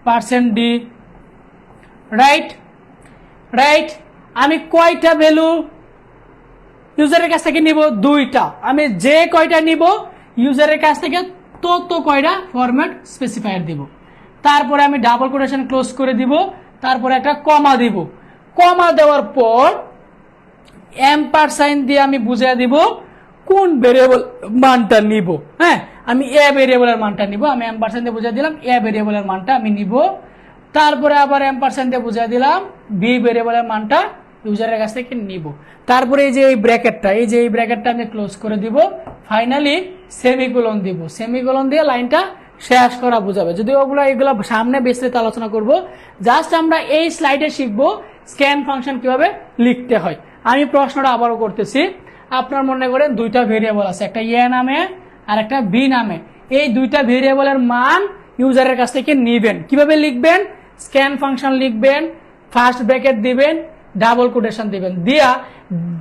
%d। রাইট। আমি কয়টা ভ্যালু ইউজারের কাছ থেকে নিব? দুইটা। আমি যে কয়টা নিব ইউজারের কাছ থেকে তত কয়টা ফরম্যাট স্পেসিফায়ার দিব। তারপরে আমি ডাবল কোটেশন ক্লোজ করে দিব, তারপরে একটা কমা দিব। কমা দেওয়ার পর এম্পারসাইন দিয়ে আমি বুঝিয়ে দিব কোন ভেরিয়েবল মানটা নিব। হ্যাঁ, আমি এ ভেরিয়েবলের মানটা নিব। আমি এম্পারসাইন দিয়ে বুঝিয়ে দিলাম এ ভেরিয়েবলের মানটা আমি নিব। তারপরে আবার এম্পারসাইন দিয়ে বুঝিয়ে দিলাম বি ভেরিয়েবলের মানটা ইউজারের কাছ থেকে নিব। তারপরে এই যে এই ব্র্যাকেটটা আমি ক্লোজ করে দিব। ফাইনালি সেমিকোলন দিব। সেমিকোলন দিয়ে লাইনটা শেষ করা বোঝাবে। যদি এগুলো সামনে বিস্তারিত আলোচনা করব, জাস্ট আমরা এই স্লাইডে শিখব স্ক্যান ফাংশন কিভাবে লিখতে হয়। আমি প্রশ্নটা আবারও করতেছি। আপনার মনে করেন দুইটা ভেরিয়েবল আছে, একটা এ নামে আর একটা বি নামে। এই দুইটা ভেরিয়েবলের মান ইউজারের কাছ থেকে নিবেন। কিভাবে লিখবেন? স্ক্যান ফাংশন লিখবেন, ফার্স্ট ব্র্যাকেট দিবেন, ডাবল কোটেশন দিবেন। দিয়া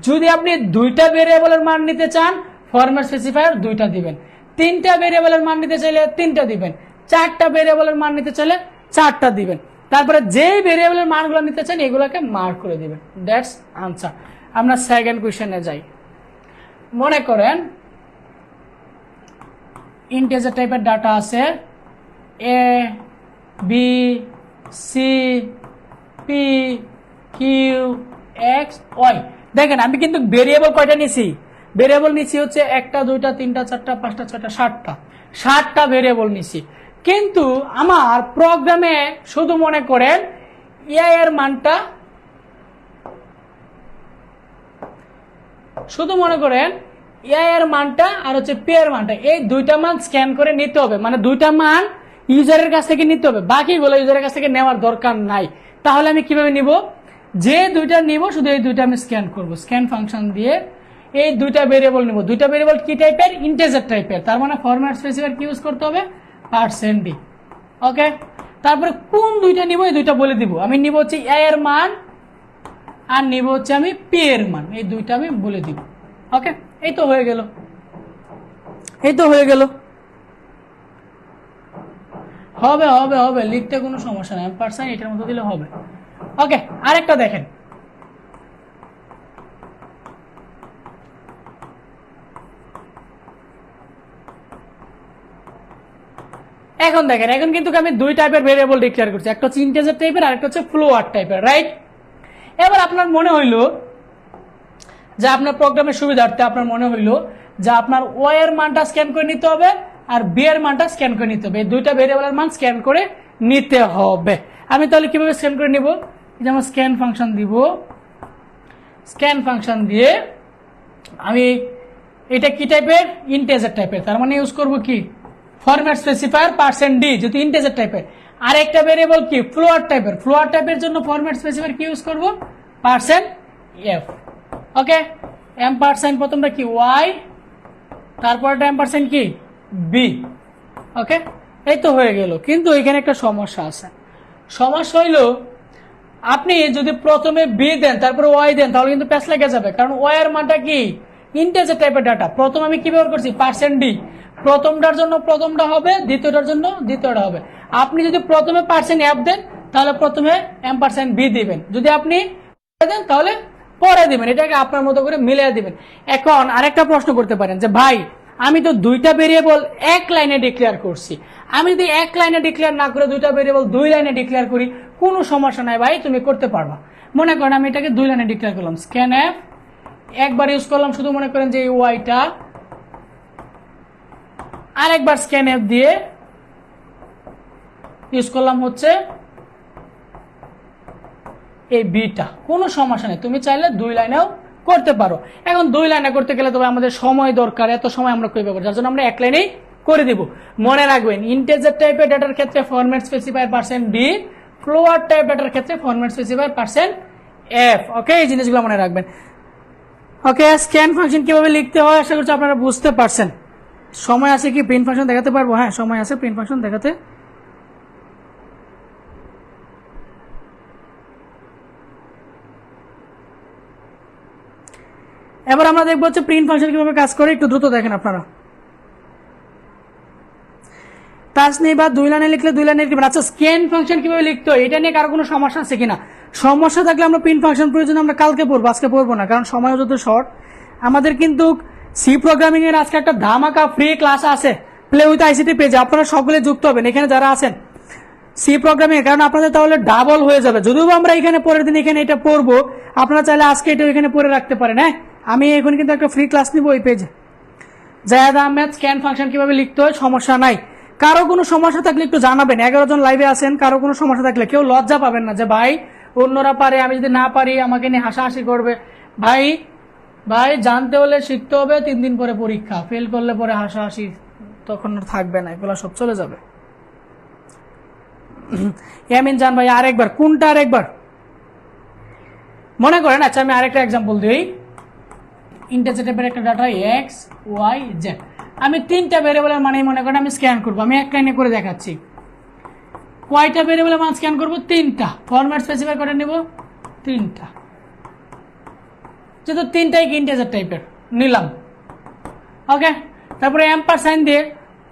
যদি আপনি দুইটা ভেরিয়েবলের মান নিতে চান ফরম্যাট স্পেসিফায়ার দুইটা দিবেন। তিনটা ভেরিয়েবলের মান নিতে চাইলে তিনটা দিবেন। চারটা ভেরিয়েবলের মান নিতে চাইলে চারটা দিবেন। তারপরে যেই ভেরিয়েবলের মানগুলো নিতে চান এগুলোকে মার্ক করে দিবেন। That's answer. আমরা সেকেন্ড কোয়েশ্চেনে যাই। মনে করেন ইন্টিজার টাইপের ডাটা আছে A B C P Q X Y. দেখেন আমি কিন্তু ভেরিয়েবল কয়টা নিছি? ভেরিয়েবল নিছি হচ্ছে একটা, দুইটা, তিনটা, চারটা, পাঁচটা, ছয়টা, সাতটা ভেরিয়েবল নিছি। কিন্তু আমার প্রোগ্রামে শুধু মনে করেন এ এর মানটা শুধু মনে করেন এ এর মানটা আর হচ্ছে পি এর মানটা, এই দুইটা মান স্ক্যান করে নিতে হবে, মানে দুইটা মান ইউজারের কাছ থেকে নিতে হবে, বাকিগুলো ইউজারের কাছ থেকে নেওয়ার দরকার নাই। তাহলে আমি কিভাবে নিব, যে দুইটা নিব শুধু এই দুইটা আমি স্ক্যান করব, স্ক্যান ফাংশন দিয়ে এই দুইটা ভেরিয়েবল নিব। দুইটা ভেরিয়েবল কি টাইপের, ইন্টিজার টাইপের, তার মানে ফরম্যাট স্পেসিফায়ার কি ইউজ করতে হবে, %d। ওকে, তারপরে কোন দুইটা নিব এই দুইটা বলে দিব, আমি নিব হচ্ছে এ এর মান আর নিব হচ্ছে আমি পি এর মান, এই দুইটা আমি বলে দিব। ওকে, এই তো হয়ে গেল, এই তো হয়ে গেল। হবে হবে হবে, লিখতে কোনো সমস্যা নেই, %, এটার মতো দিলে হবে। ওকে, আরেকটা দেখেন, এখন দেখেন, এখন কিন্তু আমি দুই টাইপের ভেরিয়েবল ডিক্লেয়ার করছি, একটা হচ্ছে ইন্টিজার টাইপের আর একটা হচ্ছে ফ্লোয়ার টাইপের, রাইট? এবার আপনার মনে হইলো যে আপনার প্রোগ্রামের সুবিধার্থে আপনার মনে হইলো যে আপনার ও এর মানটা স্ক্যান করে নিতে হবে আর বি এর মানটা স্ক্যান করে নিতে হবে, এই দুইটা ভেরিয়েবলের মান স্ক্যান করে নিতে হবে। আমি তাহলে কিভাবে স্ক্যান করে নিব, যেমন স্ক্যান ফাংশন দিব, স্ক্যান ফাংশন দিয়ে আমি এটা কি টাইপের, ইন্টিজার টাইপের, তার মানে ইউজ করব কি ফরম্যাট স্পেসিফায়ার %d, যেহেতু ইন্টিজার টাইপের। আর একটা ভেরিয়েবল কি ফ্লোয়ার টাইপের, ফ্লোয়ার টাইপের জন্য ফরম্যাট স্পেসিফায়ার কি ইউজ করব, %f। ওকে, এম্পারসাইন প্রথমটা কি y, তারপরটা এম্পারসাইন কি b। ওকে, এই তো হয়ে গেল। কিন্তু এখানে একটা সমস্যা আছে, সমস্যা হইলো আপনি যদি প্রথমে b দেন তারপরে y দেন তাহলে কিন্তু প্যাচ লেগে যাবে, কারণ y এর মানটা কি ইন্টিজার টাইপের ডাটা। প্রথম আমি কি ব্যবহার করছি, %d, প্রথমটার জন্য প্রথমটা হবে, দ্বিতীয়টার জন্য দ্বিতীয়টা হবে। আপনি যদি প্রথমে %f দেন তাহলে প্রথমে এম্পারসাইন b দিবেন, যদি আপনি দেন তাহলে পরে দিবেন, এটাকে আপনার মতো করে মিলিয়ে দিবেন। এখন আরেকটা প্রশ্ন করতে পারেন যে ভাই আমি তো দুইটা ভেরিয়েবল এক লাইনে ডিক্লেয়ার করছি, আমি যদি এক লাইনে ডিক্লেয়ার না করে দুইটা ভেরিয়েবল দুই লাইনে ডিক্লেয়ার করি, কোনো সমস্যা নাই ভাই, তুমি করতে পারবা। মনে করেন আমি এটাকে দুই লাইনে ডিক্লেয়ার করলাম, স্ক্যান এফ একবার ইউজ করলাম, শুধু মনে করেন যে এই ওয়াইটা, আরেকবার স্ক্যান এফ দিয়ে ইউজ করলাম হচ্ছে এই বিটা, কোনো সমস্যা নেই, তুমি চাইলে দুই লাইনেও করতে পারো। এখন দুই লাইনে করতে গেলে তবে আমাদের সময় দরকার, এত সময় আমরা কই পাবো, যার জন্য আমরা এক লাইনেই করে দিব। মনে রাখবেন ইন্টিজার টাইপের ডাটার ক্ষেত্রে format specifier %d, flower type ডাটার ক্ষেত্রে ফরম্যাট স্পেসিফায়ার %f। ওকে, এই জিনিসগুলো মনে রাখবেন। ওকে, স্ক্যান ফাংশন কিভাবে লিখতে হয় আশা করছি আপনারা বুঝতে পারছেন। সময় আছে কি প্রিন্ট ফাংশন দেখাতে পারবো, হ্যাঁ সময় আছে প্রিন্ট ফাংশন দেখাতে। এবার আমরা দেখবো হচ্ছে প্রিন্ট ফাংশন কিভাবে কাজ করে, একটু দ্রুত দেখেন আপনারা। টাচ নেই বা দুই লাইনে লিখলে দুই লাইনে লিখবেন। আচ্ছা, স্ক্যান ফাংশন কিভাবে লিখতে হয় এটা নিয়ে কারো কোনো সমস্যা আছে কিনা? সমস্যা থাকলে আমরা প্রিন্ট ফাংশন প্রয়োজন আমরা কালকে পড়বো, আজকে পড়বো না, কারণ সময় যত শর্ট। আমাদের কিন্তু সি প্রোগ্রামিং এর আজকে একটা ধামাকা ফ্রি ক্লাস আছে প্লে উইথ আইসিটি পেজে, আপনারা সকলে যুক্ত হবেন এখানে যারা আছেন সি প্রোগ্রামিং এর, কারণ আপনাদের তাহলে ডাবল হয়ে যাবে। যদিও আমরা এখানে পরের দিন এখানে এটা পড়বো, আপনারা চাইলে আজকে এটা এখানে পড়ে রাখতে পারেন। হ্যাঁ, আমি এখন কিন্তু একটা ফ্রি ক্লাস নিব ওই পেজে, জায়েদ আহমেদ স্ক্যান ফাংশন কিভাবে লিখতে হয়, সমস্যা নাই। কারো কোনো সমস্যা থাকলে একটু জানাবেন, 11 জন লাইভে আছেন, কারো কোনো সমস্যা থাকলে কেউ লজ্জা পাবেন না যে ভাই অন্যরা পারে আমি যদি না পারি আমাকে নিয়ে হাসাহাসি করবে। ভাই ভাই জানতে হলে শিখতে হবে, 3 দিন পরে পরীক্ষা, ফেল করলে পরে হাসাহাসি তখন থাকবে না, এগুলো সব চলে যাবে। ইয়ামিন জান ভাই আরেকবার, কোনটা আরেকবার মনে করেন। আচ্ছা আমি আরেকটা এক্সাম্পল দিই, ইন্টিজার টাইপের একটা ডাটা x y z, আমি 3টা ভেরিয়েবলের মানে মনে করেন আমি স্ক্যান করবো, আমি এক লাইনে করে দেখাচ্ছি। কয়টা ভেরিয়েবলের মান স্ক্যান করবো, 3টা। ফরম্যাট স্পেসিফাই করে নিব 3টা, যেহেতু 3টাই ইন্টিজার টাইপের নিলাম। ওকে, তারপরে এম্পারসাইন দিয়ে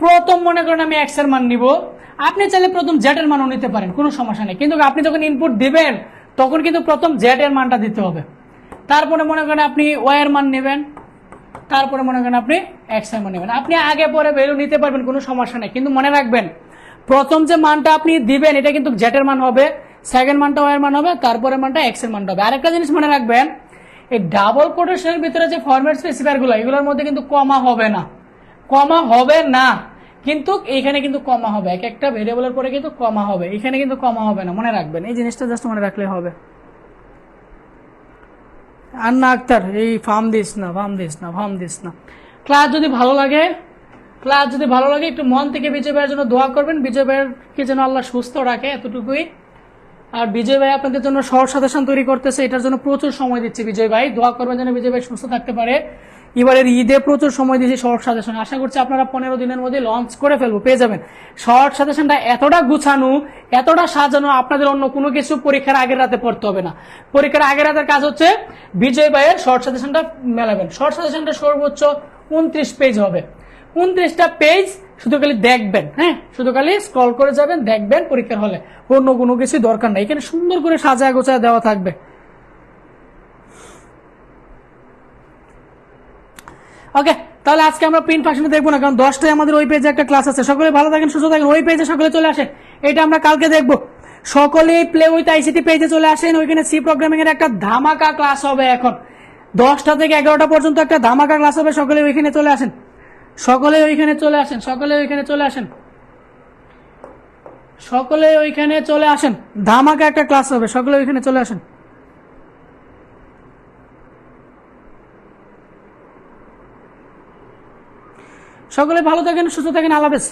প্রথম মনে করেন আমি x এর মান নিব, আপনি চাইলে প্রথম z এর মানও নিতে পারেন, কোনো সমস্যা নেই, কিন্তু আপনি যখন ইনপুট দিবেন তখন কিন্তু প্রথম z এর মানটা দিতে হবে। তারপরে মনে করেন আপনি y এর মান নেবেন, তারপরে মনে করেন আপনি x এর মান নেবেন। আপনি আগে পরে ভ্যালু নিতে পারবেন, কোনো সমস্যা নেই, কিন্তু মনে রাখবেন প্রথম যে মানটা আপনি দিবেন এটা কিন্তু z এর মান হবে, সেকেন্ড মানটা y এর মান হবে, তারপরে মানটা x এর মানটা হবে। আরেকটা জিনিস মনে রাখবেন, এই ডাবল কোটেশনের ভিতরে যে ফরম্যাট স্পেসিফায়ার গুলো এগুলোর মধ্যে কিন্তু কমা হবে না, কমা হবে না, কিন্তু এইখানে কিন্তু কমা হবে, এক একটা ভেরিয়েবলের পরে কিন্তু কমা হবে, এখানে কিন্তু কমা হবে না, মনে রাখবেন এই জিনিসটা, জাস্ট মনে রাখলে হবে। আন্না আক্তার, এই ফার্ম দিস না, ফার্ম দিস না, ফার্ম দিস না। ক্লাস যদি ভালো লাগে, ক্লাস যদি ভালো লাগে একটু মন থেকে বিজয় ভাইয়ের জন্য দোয়া করবেন, বিজয় ভাইয়েরকে যেন আল্লাহ সুস্থ রাখে, এতটুকুই। আর বিজয় ভাই আপনাদের জন্য শর্ট সাজেশন তৈরি করতেছে, এটার জন্য প্রচুর সময় দিচ্ছে বিজয় ভাই, দোয়া করবেন যেন বিজয় ভাই সুস্থ থাকতে পারে। এবারের ঈদে প্রচুর সময় দিয়েছি শর্ট সাজেশন, আশা করছি আপনারা 15 দিনের মধ্যে লঞ্চ করে ফেলবো, পেয়ে যাবেন। শর্ট সাজেশনটা এতটা গুছানো, এতটা সাজানো, আপনাদের অন্য কোনো কিছু পরীক্ষার আগের রাতে পড়তে হবে না। পরীক্ষার আগের রাতের কাজ হচ্ছে বিজয় ভাইয়ের শর্ট সাজেশনটা মেলাবেন। শর্ট সাজেশনটা সর্বোচ্চ 29 পেজ হবে, 29টা পেজ শুধু খালি দেখবেন, হ্যাঁ, শুধু খালি স্ক্রল করে যাবেন, দেখবেন পরীক্ষার হলে, অন্য কোনো কিছু দরকার নাই। এখানে সুন্দর করে সাজায় গোছায় দেওয়া থাকবে। ওকে, তাহলে আজকে আমরা প্রিন্ট ফাংশনে দেখবো না, কারণ 10টায় আমাদের ওই পেজে একটা ক্লাস আছে। সকলে ভালো থাকেন, সুস্থ থাকেন, ওই পেজে সকলে চলে আসেন, এটা আমরা কালকে দেখবো। সকলেই প্লে উইথ আইসিটি পেজে চলে আসেন, ওইখানে সি প্রোগ্রামিং এর একটা ধামাকা ক্লাস হবে। এখন 10টা থেকে 11টা পর্যন্ত একটা ধামাকা ক্লাস হবে, সকলে ওইখানে চলে আসেন, সকলে ওইখানে চলে আসেন, সকলে ওইখানে চলে আসেন, সকলে ওইখানে চলে আসেন, ধামাকা একটা ক্লাস হবে, সকলে ওইখানে চলে আসেন। সকলে ভালো থাকেন, সুস্থ থাকেন, আল্লাহ হাফেজ।